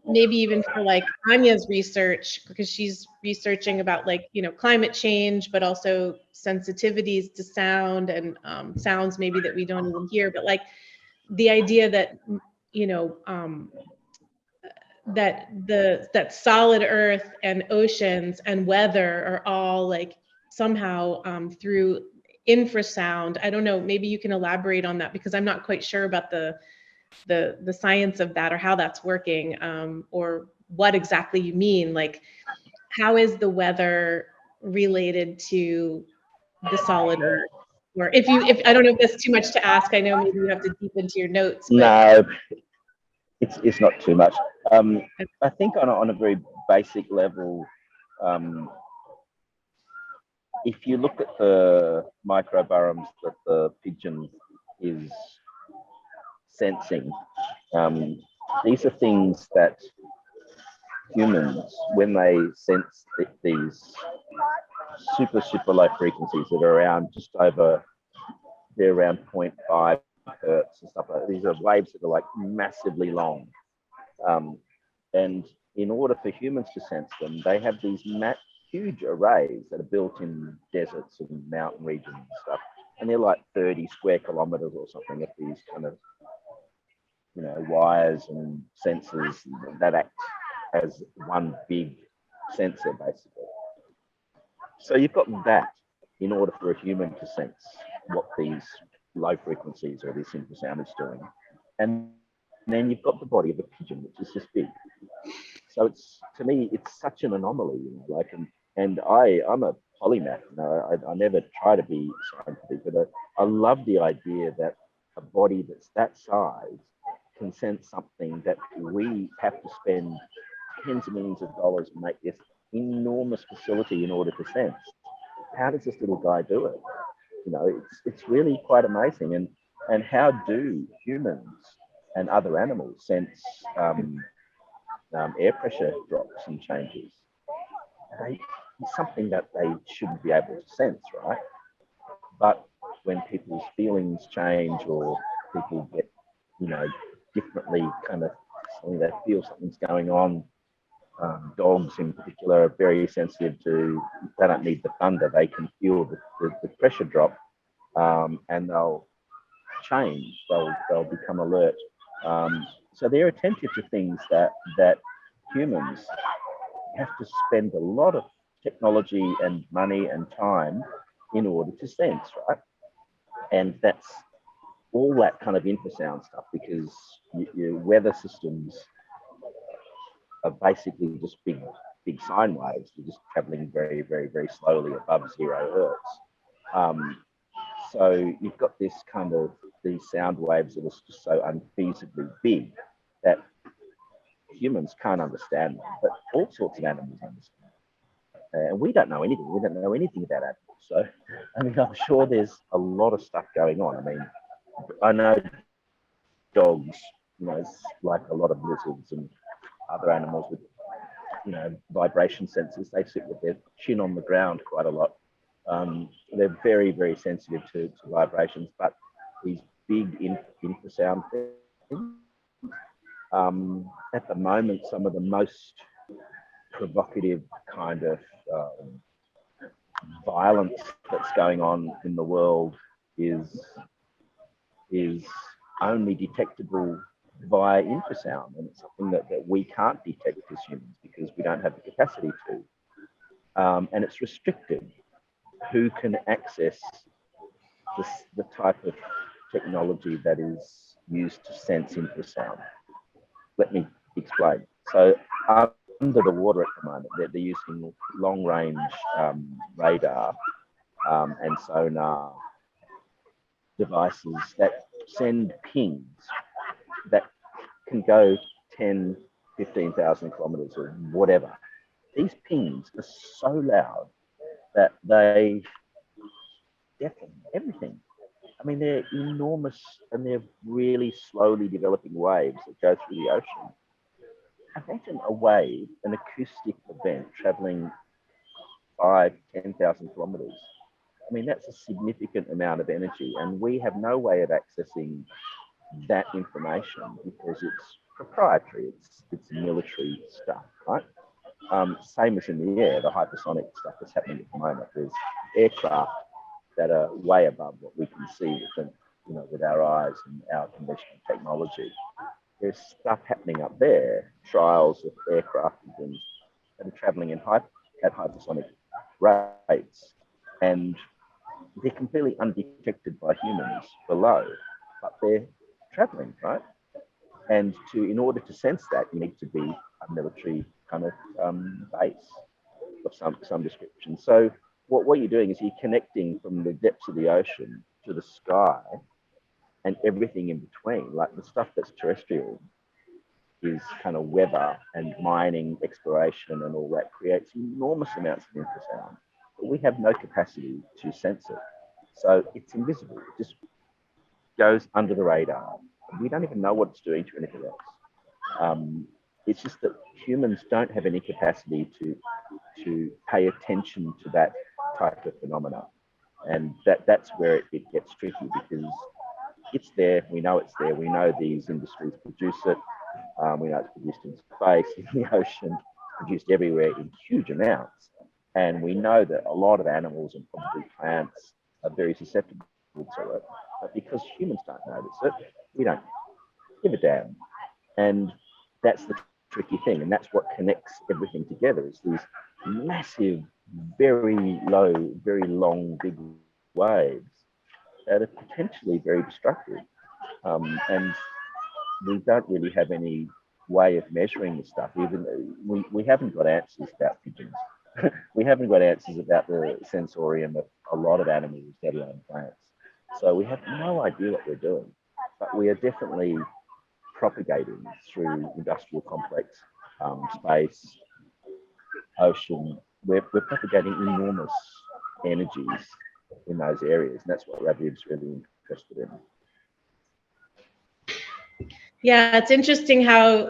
maybe even for like Anya's research, because she's researching about like, you know, climate change, but also sensitivities to sound and sounds maybe that we don't even hear, but like the idea that, you know, that solid earth and oceans and weather are all like somehow through infrasound. I don't know, maybe you can elaborate on that, because I'm not quite sure about the science of that or how that's working, or what exactly you mean. Like, how is the weather related to the solid earth? Or if I don't know if that's too much to ask. I know maybe you have to deep into your notes, but No, it's not too much. I think on a very basic level, if you look at the microbariums that the pigeon is sensing, these are things that humans, when they sense these super low frequencies that are around they're around 0.5 hertz and stuff like that. These are waves that are like massively long. And in order for humans to sense them, they have these huge arrays that are built in deserts and mountain regions and stuff. And they're like 30 square kilometers or something of these kind of, you know, wires and sensors that act as one big sensor, basically. So you've got that in order for a human to sense what these low frequencies or this infrasound is doing. And then you've got the body of a pigeon, which is just big. So it's, to me, it's such an anomaly, you know, like, and I'm a polymath, you know, I never try to be scientific, but I love the idea that a body that's that size can sense something that we have to spend tens of millions of dollars to make this enormous facility in order to sense. How does this little guy do it? You know, it's really quite amazing. And how do humans and other animals sense air pressure drops and changes? It's something that they shouldn't be able to sense, right? But when people's feelings change or people get, you know, differently kind of, they feel something's going on. Dogs in particular are very sensitive to, they don't need the thunder, they can feel the pressure drop, and they'll change, they'll become alert. So they're attentive to things that humans have to spend a lot of technology and money and time in order to sense, right? And that's all that kind of infrasound stuff, because your weather systems are basically just big sine waves. They're just traveling very slowly above 0 hertz. So you've got this kind of these sound waves that are just so unfeasibly big that humans can't understand them, but all sorts of animals understand. And we don't know anything. We don't know anything about animals. So, I mean, I'm sure there's a lot of stuff going on. I mean, I know dogs, you know, it's like a lot of lizards and other animals with, you know, vibration sensors. They sit with their chin on the ground quite a lot. They're very sensitive to vibrations, but these big infrasound things, at the moment, some of the most provocative kind of violence that's going on in the world is only detectable via infrasound, and it's something that we can't detect as humans because we don't have the capacity to, and it's restricted who can access the type of technology that is used to sense infrasound. Let me explain. So under the water at the moment. They're using long-range radar and sonar devices that send pings that can go 10, 15,000 kilometers or whatever. These pings are so loud that they deafen everything. I mean, they're enormous and they're really slowly developing waves that go through the ocean. Imagine a wave, an acoustic event traveling 10,000 kilometers. I mean, that's a significant amount of energy, and we have no way of accessing that information because it's proprietary. It's military stuff, right? Same as in the air, the hypersonic stuff that's happening at the moment. There's aircraft that are way above what we can see with our eyes and our conventional technology. There's stuff happening up there, trials of aircraft and things that are traveling at hypersonic rates, and they're completely undetected by humans below, but they're traveling, right? And in order to sense that, you need to be a military kind of base of some description. So what you're doing is you're connecting from the depths of the ocean to the sky and everything in between. Like the stuff that's terrestrial is kind of weather and mining, exploration and all that creates enormous amounts of infrasound, but we have no capacity to sense it. So it's invisible. It just goes under the radar. We don't even know what it's doing to anything else. It's just that humans don't have any capacity to pay attention to that type of phenomena. And that's where it gets tricky, because it's there, we know it's there, we know these industries produce it, we know it's produced in space, in the ocean, produced everywhere in huge amounts. And we know that a lot of animals and probably plants are very susceptible to it, but because humans don't notice it, we don't give a damn. And that's the tricky thing, and that's what connects everything together, is these massive, very low, very long, big waves that are potentially very destructive. And we don't really have any way of measuring this stuff. Even we haven't got answers about pigeons. We haven't got answers about the sensorium of a lot of animals, let alone plants. So we have no idea what we're doing, but we are definitely propagating through industrial complex, space, ocean. We're propagating enormous energies in those areas, and that's what Raviv's really interested in. Yeah, it's interesting how,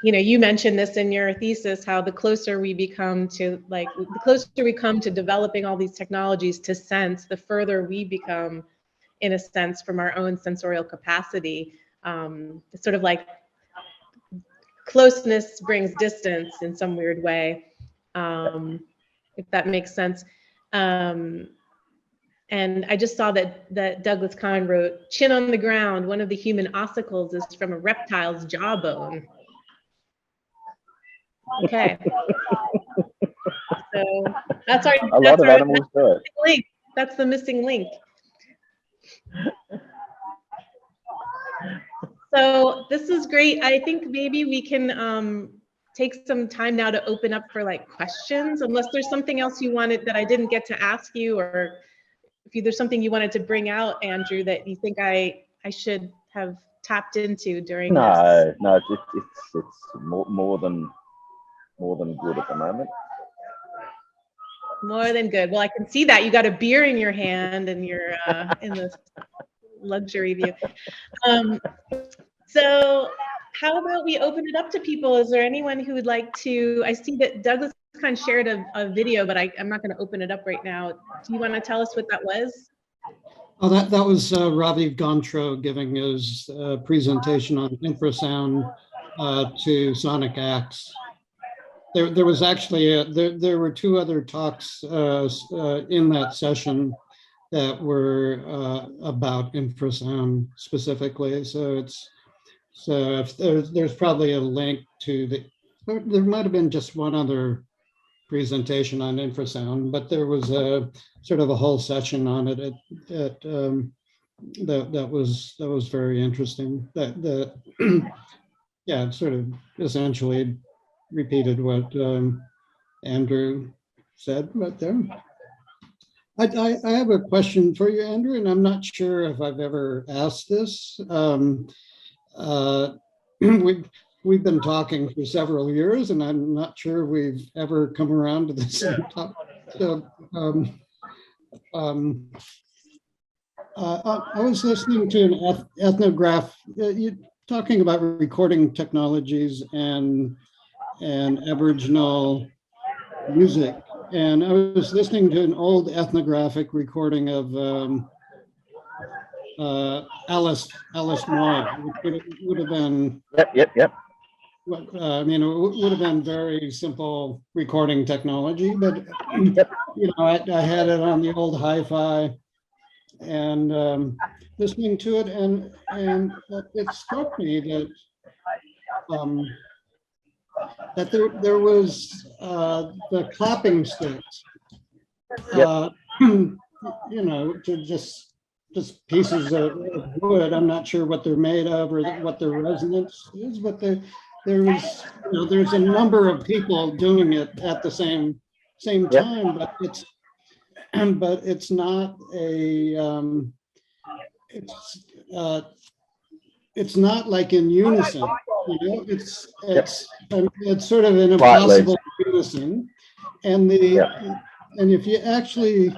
you mentioned this in your thesis, how the closer we become to developing all these technologies to sense, the further we become, in a sense, from our own sensorial capacity. It's sort of like closeness brings distance in some weird way, if that makes sense. And I just saw that Douglas Kahn wrote, "Chin on the ground, one of the human ossicles is from a reptile's jawbone." Okay. So that's our animals do it. Link. That's the missing link. So this is great. I think maybe we can take some time now to open up for questions, unless there's something else you wanted that I didn't get to ask you, or if there's something you wanted to bring out, Andrew, that you think I should have tapped into during this. No, it's more than good at the moment. More than good. Well, I can see that you got a beer in your hand and you're in the luxury view. So how about we open it up to people? Is there anyone who would like to? I see that Douglas kind of shared a video, but I'm not going to open it up right now. Do you want to tell us what that was? Oh, that was Raviv Gontro giving his presentation on infrasound to Sonic Axe. There was actually there were two other talks in that session that were about infrasound specifically. So if there's probably a link to there might have been just one other presentation on infrasound, but there was a sort of a whole session on it that was very interesting. That yeah, sort of essentially repeated what Andrew said right there. I have a question for you, Andrew, and I'm not sure if I've ever asked this. We've been talking for several years, and I'm not sure we've ever come around to the same topic. So, I was listening to an ethnograph, you talking about recording technologies and Aboriginal music. And I was listening to an old ethnographic recording of Alice Moy, which would have been, Yep. I mean, it would have been very simple recording technology, but Yep. I had it on the old hi-fi and listening to it, and it struck me that that there was the clapping sticks, to just pieces of wood. I'm not sure what they're made of or what their resonance is, but there's a number of people doing it at the same time, but it's not a it's not like in unison. It's sort of an impossible unison, and if you actually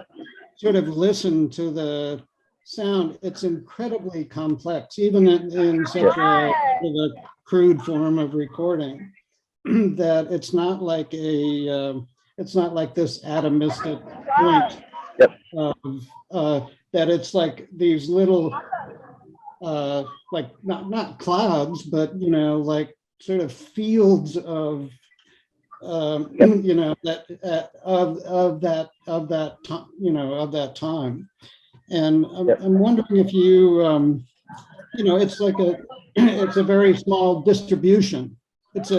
sort of listen to the sound, it's incredibly complex, even in such a crude form of recording. That it's not like this atomistic point of that it's like these little like not clouds, but like sort of fields of that of that time. And I'm wondering if you it's like it's a very small distribution. It's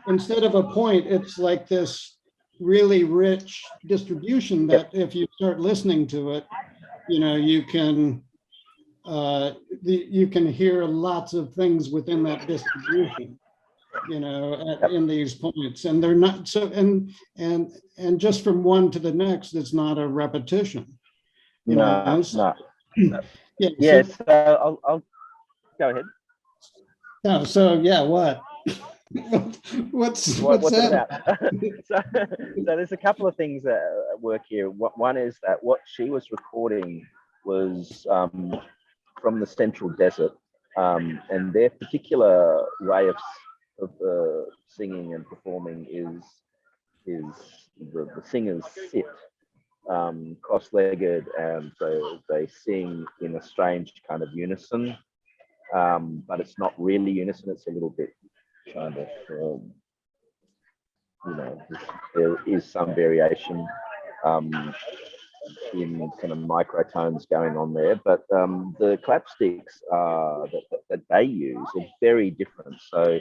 instead of a point, it's like this really rich distribution that if you start listening to it, you can hear lots of things within that distribution, in these points, and they're not so, and just from one to the next, it's not a repetition. No. Yeah. Yes. So I'll go ahead. No. So yeah. What? What's that? so there's a couple of things that work here. One is that what she was recording was from the Central Desert, and their particular way of singing and performing is the singers sit cross-legged, and so they sing in a strange kind of unison, but it's not really unison. It's a little bit kind of there is some variation in kind of microtones going on there, but the clapsticks that they use are very different. So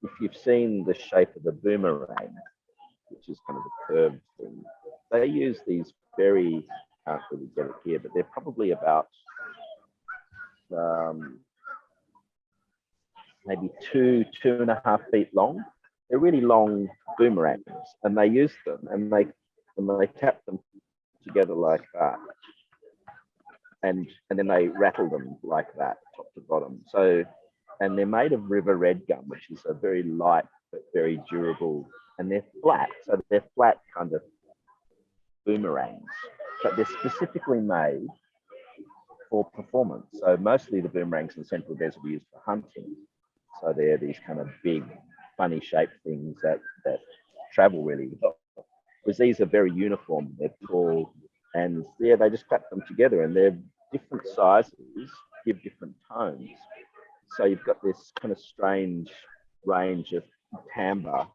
if you've seen the shape of the boomerang, which is kind of a curved thing, they use these very, can't really get it here, but they're probably about maybe 2.5 feet long. They're really long boomerangs, and they use them, and they tap them together like that, and then they rattle them like that, top to bottom. So, and they're made of river red gum, which is a very light but very durable, and they're flat. So they're flat kind of boomerangs, but they're specifically made for performance. So mostly the boomerangs in the Central Desert are used for hunting. So they're these kind of big, funny shaped things that travel really well. Whereas these are very uniform, they're tall, and they just clap them together, and they're different sizes, give different tones. So you've got this kind of strange range of timbre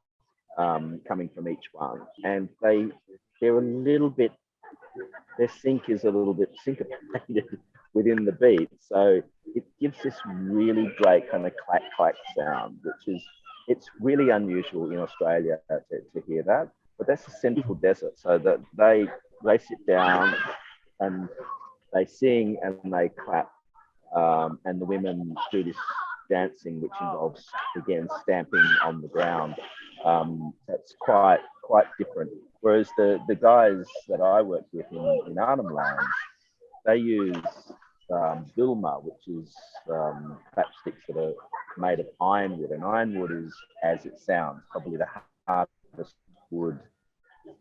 coming from each one, and they're a little bit, their sync is a little bit syncopated within the beat, so it gives this really great kind of clack clack sound, which is, it's really unusual in Australia to hear that. But that's the Central Desert, so that they sit down and they sing and they clap, and the women do this dancing, which involves again stamping on the ground, That's quite different. Whereas the guys that I work with in Arnhem Lounge, they use Bilma, which is clapsticks that are made of ironwood, and ironwood is, as it sounds, probably the hardest wood.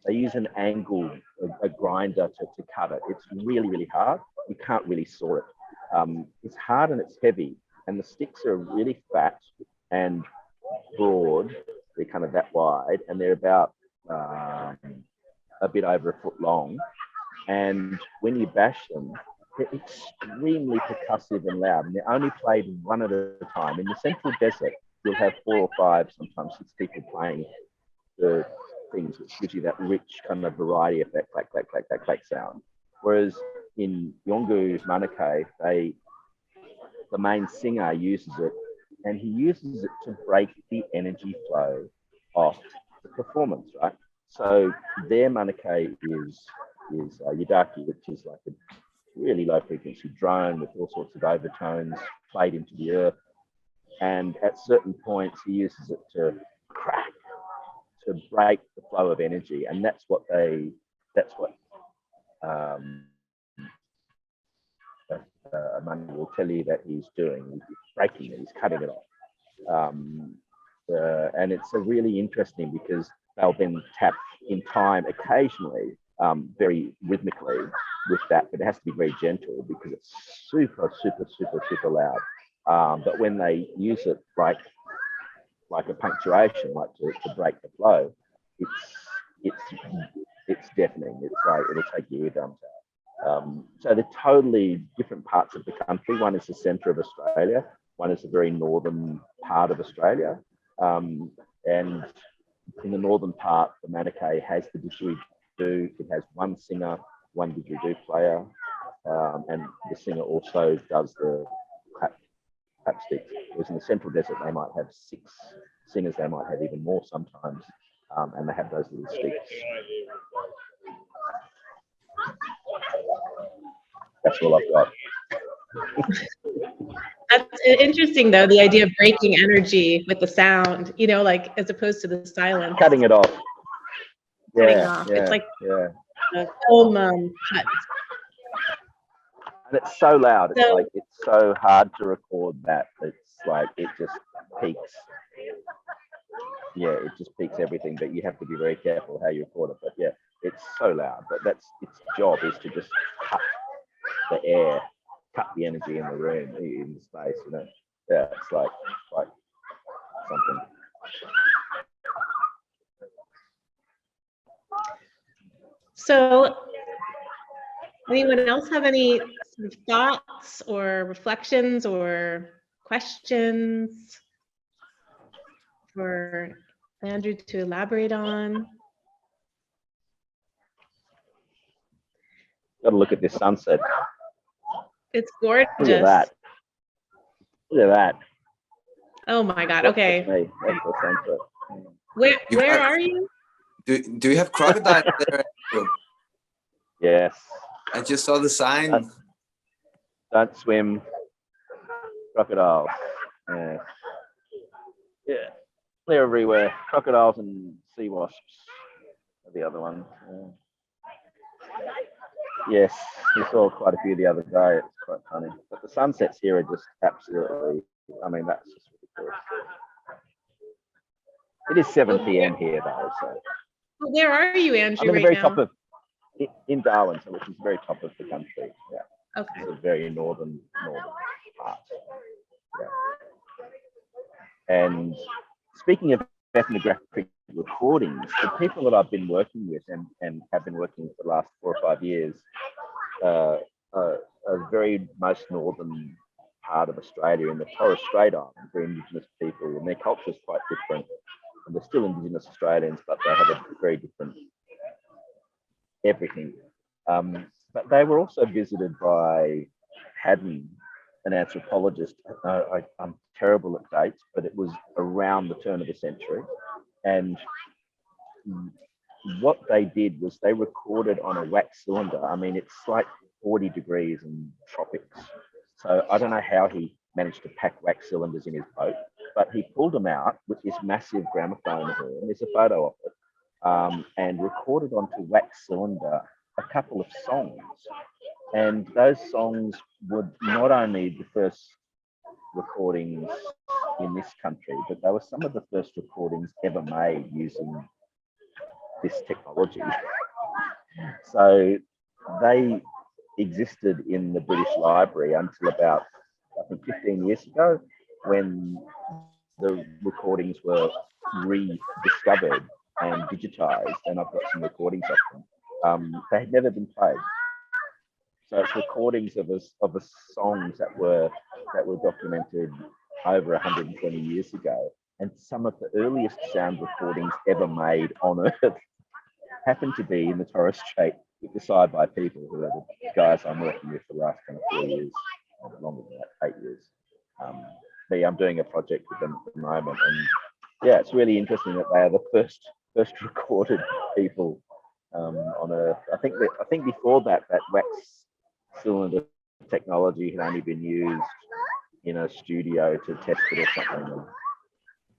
They use an angle, a grinder to cut it. It's really, really hard. You can't really saw it. It's hard and it's heavy, and the sticks are really fat and broad. They're kind of that wide, and they're about a bit over a foot long. And when you bash them, they're extremely percussive and loud, and they're only played one at a time. In the central desert, you'll have 4 or 5, sometimes 6 people playing the things, which gives you that rich kind of variety effect, clack, clack, clack, clack, clack sound. Whereas in Yolngu Manukau, the main singer uses it, and he uses it to break the energy flow of the performance, right? So their Manukau is Yidaki, which is like a really low frequency drone with all sorts of overtones played into the earth. And at certain points, he uses it to crack, to break the flow of energy. And that's what Manu will tell you that he's doing. He's breaking it, he's cutting it off. And it's a really interesting, because they'll then tap in time occasionally, very rhythmically with that, but it has to be very gentle because it's super, super, super, super loud. But when they use it like a punctuation, like to break the flow, it's deafening. It's like it'll take your eardrums out. So they're totally different parts of the country. One is the centre of Australia. One is the very northern part of Australia. And in the northern part, the Manukau has the didgeridoo. It has one singer, one didgeridoo player, and the singer also does the clapstick. Whereas in the central desert, they might have 6 singers. They might have even more sometimes, and they have those little sticks. That's all I've got. That's interesting, though, the idea of breaking energy with the sound, like as opposed to the silence. Cutting it off. Cutting off. It's like a foam cut. And it's so loud. It's so hard to record that. It's like it just peaks. Yeah, it just peaks everything. But you have to be very careful how you record it. But yeah, it's so loud. But that's its job, is to just cut the air, cut the energy in the room, in the space. Yeah, it's like something. So, anyone else have any sort of thoughts or reflections or questions for Andrew to elaborate on? Got to look at this sunset. It's gorgeous. Look at that. Look at that. Oh my God. Okay. That's the sunset. Where are you? Do you have crocodiles there? Yes. I just saw the sign. Don't swim. Crocodiles. Yeah. They're everywhere. Crocodiles and sea wasps are the other ones. Yeah. Yes, we saw quite a few the other day. It's quite funny. But the sunsets here are just absolutely, that's just ridiculous. It is 7 p.m. here, though. So. Where are you, Andrew, I'm in the right very now? top of, in Darwin, which is the very top of the country. Yeah. Okay. It's a very northern part. Yeah. And speaking of ethnographic recordings, the people that I've been working with and have been working with for the last 4 or 5 years are very most northern part of Australia, in the Torres Strait Islands. They're Indigenous people, and their culture is quite different. And they're still Indigenous Australians, but they have a very different everything. But they were also visited by Haddon, an anthropologist. I'm terrible at dates, but it was around the turn of the century. And what they did was they recorded on a wax cylinder. It's like 40 degrees in tropics. So I don't know how he managed to pack wax cylinders in his boat, but he pulled them out with this massive gramophone horn. There's a photo of it, and recorded onto wax cylinder a couple of songs. And those songs were not only the first recordings in this country, but they were some of the first recordings ever made using this technology. So they existed in the British Library until about, I think, 15 years ago, when the recordings were rediscovered and digitized, and I've got some recordings of them. They had never been played. So it's recordings of songs that were documented over 120 years ago, and some of the earliest sound recordings ever made on Earth happen to be in the Torres Strait with the side-by people, who are the guys I'm working with for the last kind of 4 years, or longer than that, 8 years. But yeah, I'm doing a project with them at the moment, and yeah, it's really interesting that they are the first recorded people on Earth. I think before that wax cylinder technology had only been used in a studio to test it or something, and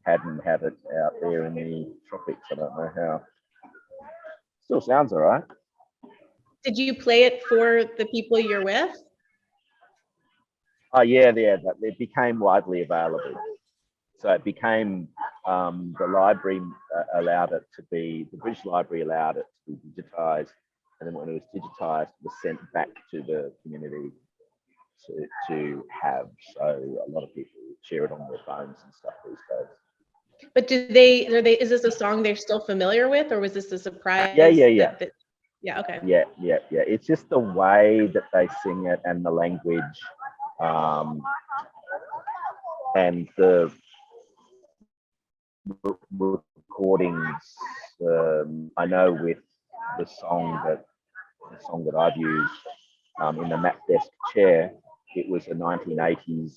hadn't had it out there in the tropics. I don't know how. Still sounds all right. Did you play it for the people you're with? Oh yeah, it became widely available. So it became the library allowed it to be, the British Library allowed it to be digitized, and then when it was digitized, it was sent back to the community to have. So a lot of people share it on their phones and stuff these days. But is this a song they're still familiar with, or was this a surprise? Yeah. Yeah, okay. Yeah. It's just the way that they sing it and the language, and the recordings. I know with the song that I've used in the map desk chair, it was a 1980s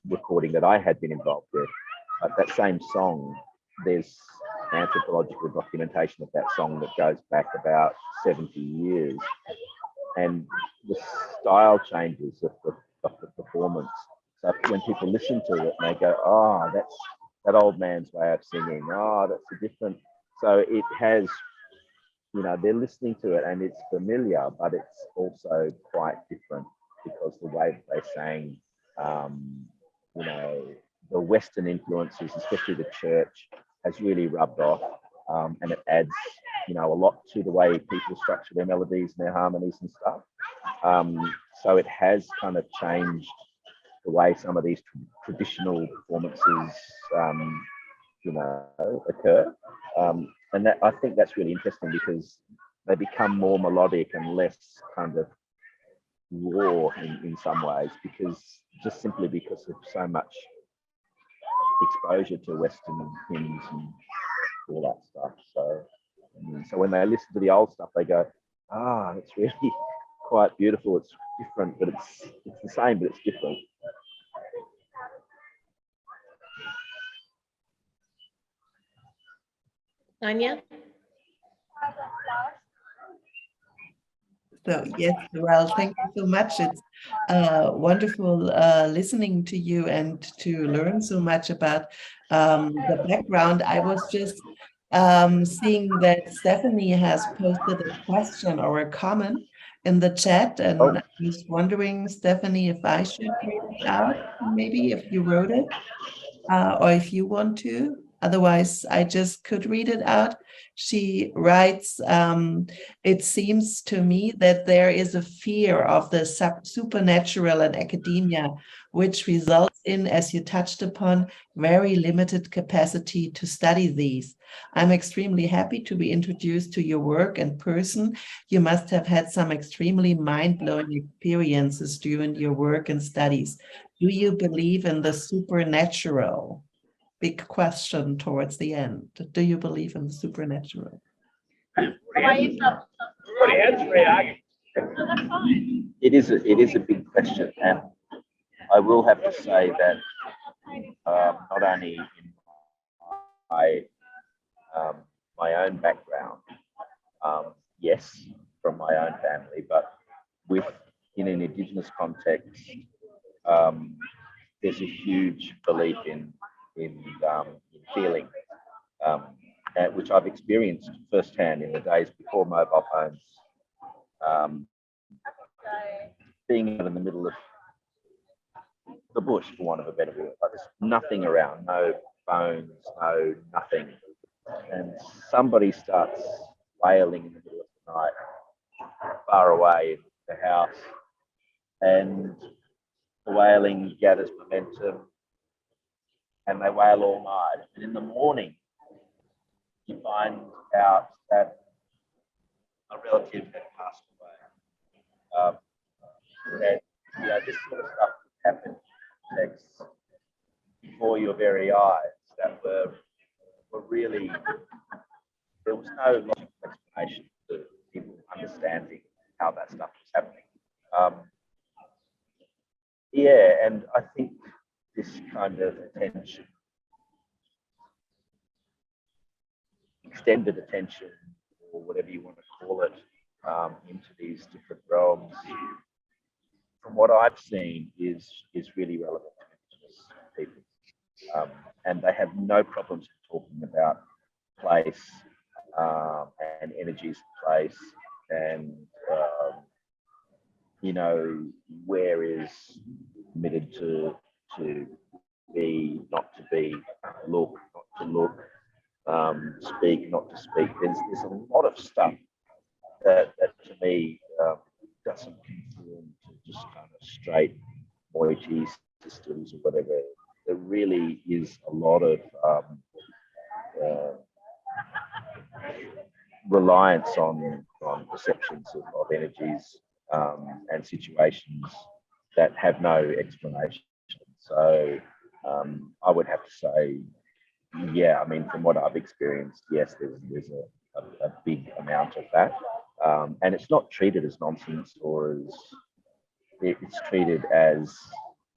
recording that I had been involved with. But that same song, there's anthropological documentation of that song that goes back about 70 years, and the style changes of the performance. So when people listen to it, and they go, "Oh, that's that old man's way of singing. Oh, that's a different." So it has, they're listening to it and it's familiar, but it's also quite different because the way that they sang, the Western influences, especially the church, has really rubbed off, and it adds, a lot to the way people structure their melodies and their harmonies and stuff. So it has kind of changed the way some of these traditional performances, occur. And I think that's really interesting because they become more melodic and less kind of raw in some ways, simply because of so much exposure to Western hymns and all that stuff. So when they listen to the old stuff, they go, it's really quite beautiful. It's different, but it's the same, but it's different. Anya? So yes, well, thank you so much. It's wonderful listening to you and to learn so much about the background. I was just seeing that Stephanie has posted a question or a comment in the chat, and I was wondering, Stephanie, if I should read it out, maybe if you wrote it, or if you want to. Otherwise, I just could read it out. She writes, it seems to me that there is a fear of the supernatural in academia, which results in, as you touched upon, very limited capacity to study these. I'm extremely happy to be introduced to your work in person. You must have had some extremely mind-blowing experiences during your work and studies. Do you believe in the supernatural? Big question towards the end. Do you believe in the supernatural? It is a big question, and I will have to say that not only in my own background, yes, from my own family, but in an Indigenous context, there's a huge belief in in feeling, which I've experienced firsthand in the days before mobile phones. Being out in the middle of the bush, for want of a better word, like there's nothing around, no phones, no nothing, and somebody starts wailing in the middle of the night, far away in the house, and the wailing gathers momentum, and they wail all night. And in the morning, you find out that a relative had passed away. And this sort of stuff happened before your very eyes that were really, there was no logical explanation to people understanding how that stuff was happening. And I think this kind of attention, extended attention, or whatever you want to call it, into these different realms, from what I've seen, is really relevant to Indigenous people. And they have no problems talking about place and energies of place, and where is permitted to be, not to be, look, not to look, speak, not to speak. There's a lot of stuff that to me doesn't conform to just kind of straight moiety systems or whatever. There really is a lot of reliance on perceptions of energies and situations that have no explanation. So I would have to say, yeah, I mean, from what I've experienced, yes, there's a big amount of that. And it's not treated as nonsense, or as, it's treated as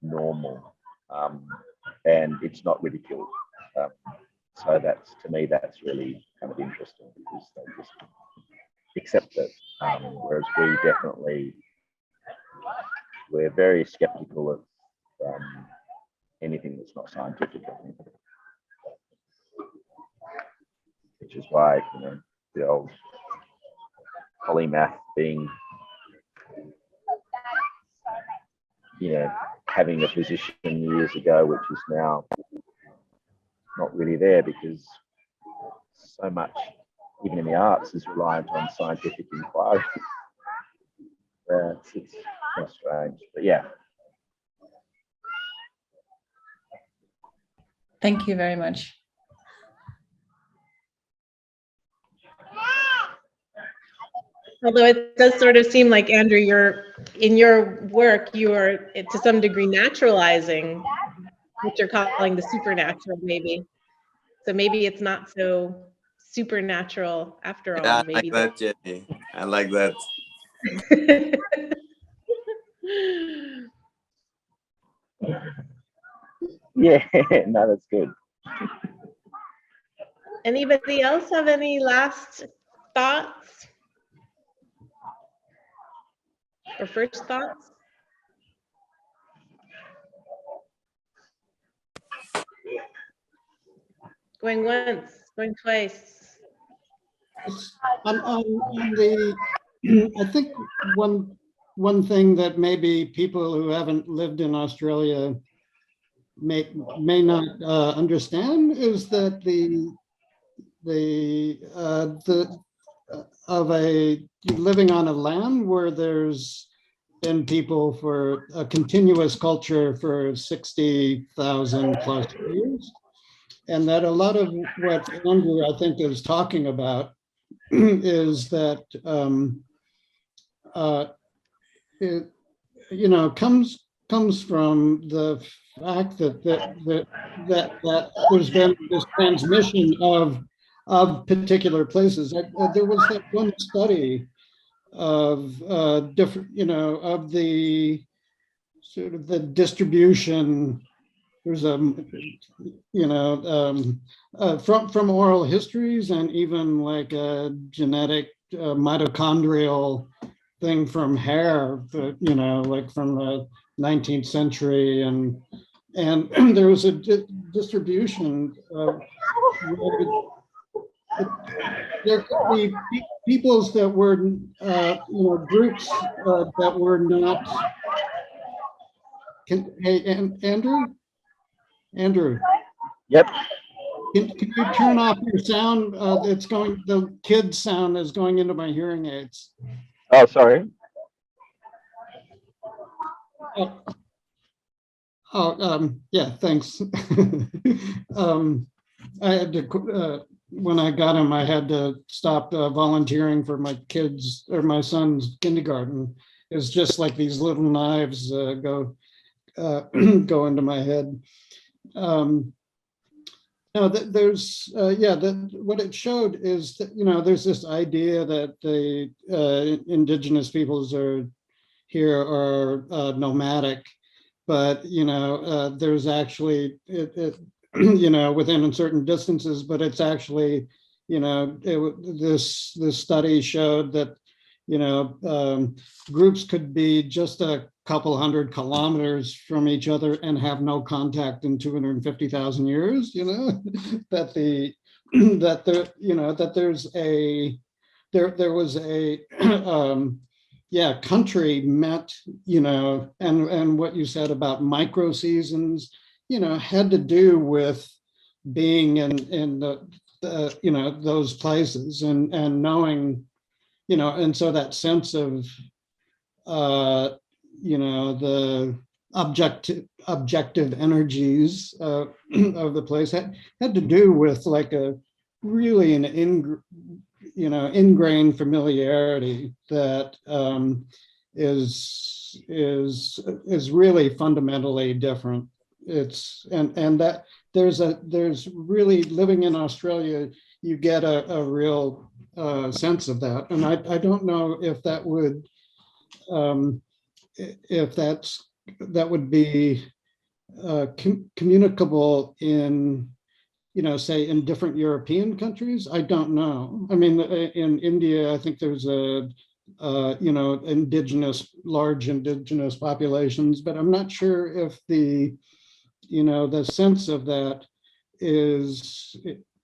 normal, and it's not ridiculed. So that's, to me, that's really kind of interesting, because they just accept it. Whereas we're very skeptical of anything that's not scientific, I think. Which is why, the old polymath being, having a position years ago, which is now not really there, because so much, even in the arts, is reliant on scientific inquiry. It's kind of strange, but yeah. Thank you very much. Although it does sort of seem like, Andrew, in your work, you are to some degree naturalizing what you're calling the supernatural, maybe. So maybe it's not so supernatural after all. Yeah, I Maybe like that, Jenny. I like that. Yeah, no, that's good. Anybody else have any last thoughts or first thoughts? Going once, going twice. On the, I think one thing that maybe people who haven't lived in Australia may not understand is that living on a land where there's been people for a continuous culture for 60,000 plus years, and that a lot of what Andrew, I think, is talking about is that it comes from the fact that there's been this transmission of particular places. There was that one study of different, of the sort of the distribution. There's from oral histories, and even like a genetic mitochondrial thing from hair, like from the 19th century, and and there was a distribution of there could be peoples that were, groups that were not. Hey, Andrew, Yep. can you turn off your sound? It's going. The kid sound is going into my hearing aids. Oh, sorry. Yeah, thanks. I had to, when I got him, I had to stop volunteering for my kids or my son's kindergarten. It's just like these little knives go into my head. No, there's, what it showed is that, there's this idea that the indigenous peoples here are nomadic, but, there's actually, within certain distances, but it's actually, this study showed that, groups could be just a couple 100 kilometers from each other and have no contact in 250,000 years, that that there was a country met, and what you said about micro seasons, had to do with being in those places and knowing, and so that sense of the objective energies of the place had to do with like a really an ingrained familiarity that is really fundamentally different. It's and that there's really, living in Australia, you get a real sense of that, and I don't know if that would that would be communicable in, say in different European countries. I don't know. I mean, in India, I think there's large indigenous populations, but I'm not sure if the sense of that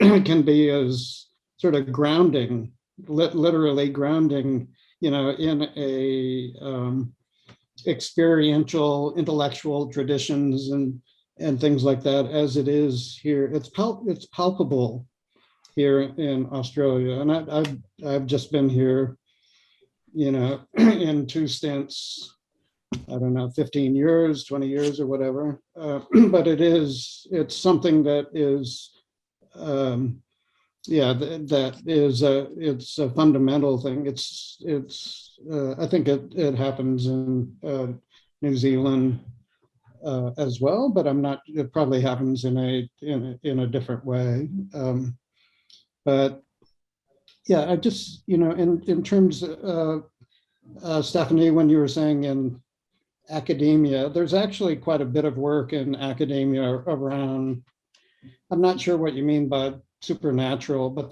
can be as sort of grounding, literally grounding, in a experiential, intellectual traditions and things like that as it is here. It's palpable here in Australia, and I've just been here, in two stints. I don't know, 15 years, 20 years or whatever. But it's something that is, it's a fundamental thing. I think it happens in New Zealand as well, but it probably happens in a different way. But yeah, I just, in terms of, Stephanie, when you were saying in academia, there's actually quite a bit of work in academia around, I'm not sure what you mean by supernatural, but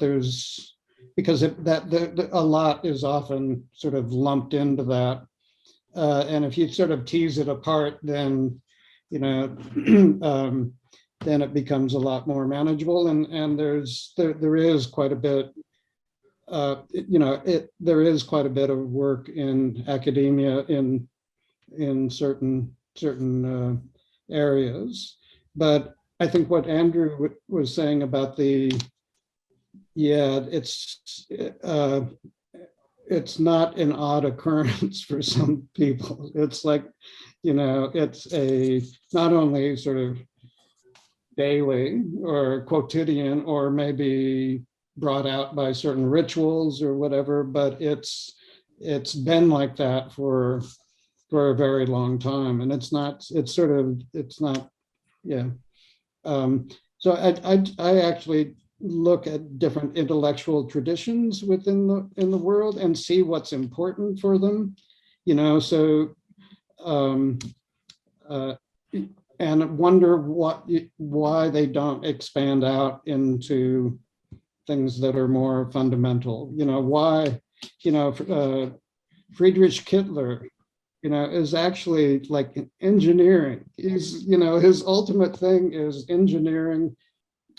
because a lot is often sort of lumped into that. And if you sort of tease it apart, then, then it becomes a lot more manageable. And there is quite a bit, there is quite a bit of work in academia in certain areas. But I think what Andrew was saying about it's not an odd occurrence for some people. It's like, it's a not only sort of daily or quotidian or maybe brought out by certain rituals or whatever, but it's been like that for a very long time. And it's not, yeah. So I actually look at different intellectual traditions within the world and see what's important for them, so and wonder why they don't expand out into things that are more fundamental. Why, Friedrich Kittler, is actually like engineering. His ultimate thing is engineering.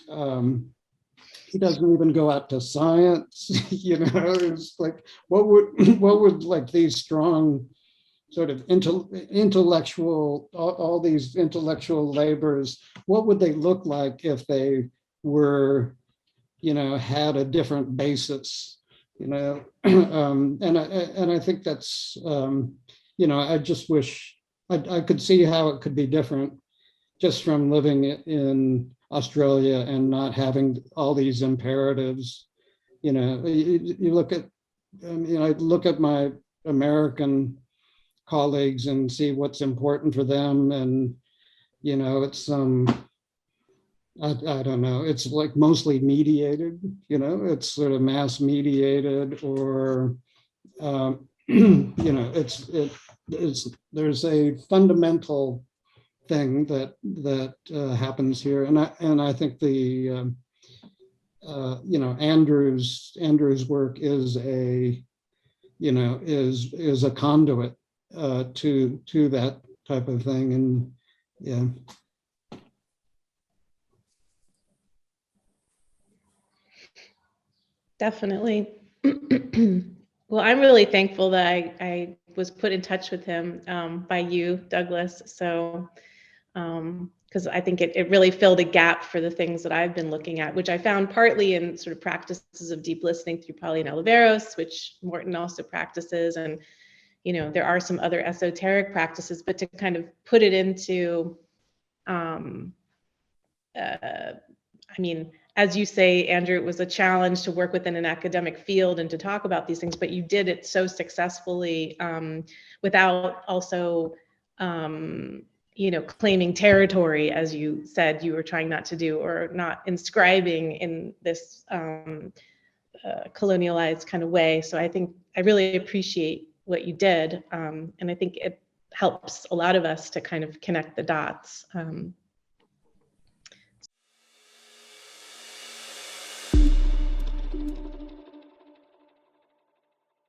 He doesn't even go out to science. It's like, what would like these strong sort of intellectual, all these intellectual labors, what would they look like if they were, had a different basis, and I think that's, I just wish I could see how it could be different just from living in Australia and not having all these imperatives. You look at, I look at my American colleagues and see what's important for them, and it's I don't know, it's like mostly mediated, it's sort of mass mediated, or there's a fundamental thing that happens here, and I think the Andrew's work is a is a conduit to that type of thing, and yeah. Definitely. Well, I'm really thankful that I was put in touch with him by you, Douglas. So, because I think it really filled a gap for the things that I've been looking at, which I found partly in sort of practices of deep listening through Pauline Oliveros, which Morton also practices. And, there are some other esoteric practices, but to kind of put it into, as you say, Andrew, it was a challenge to work within an academic field and to talk about these things, but you did it so successfully without also, claiming territory, as you said you were trying not to do, or not inscribing in this colonialized kind of way. So I think I really appreciate what you did. And I think it helps a lot of us to kind of connect the dots.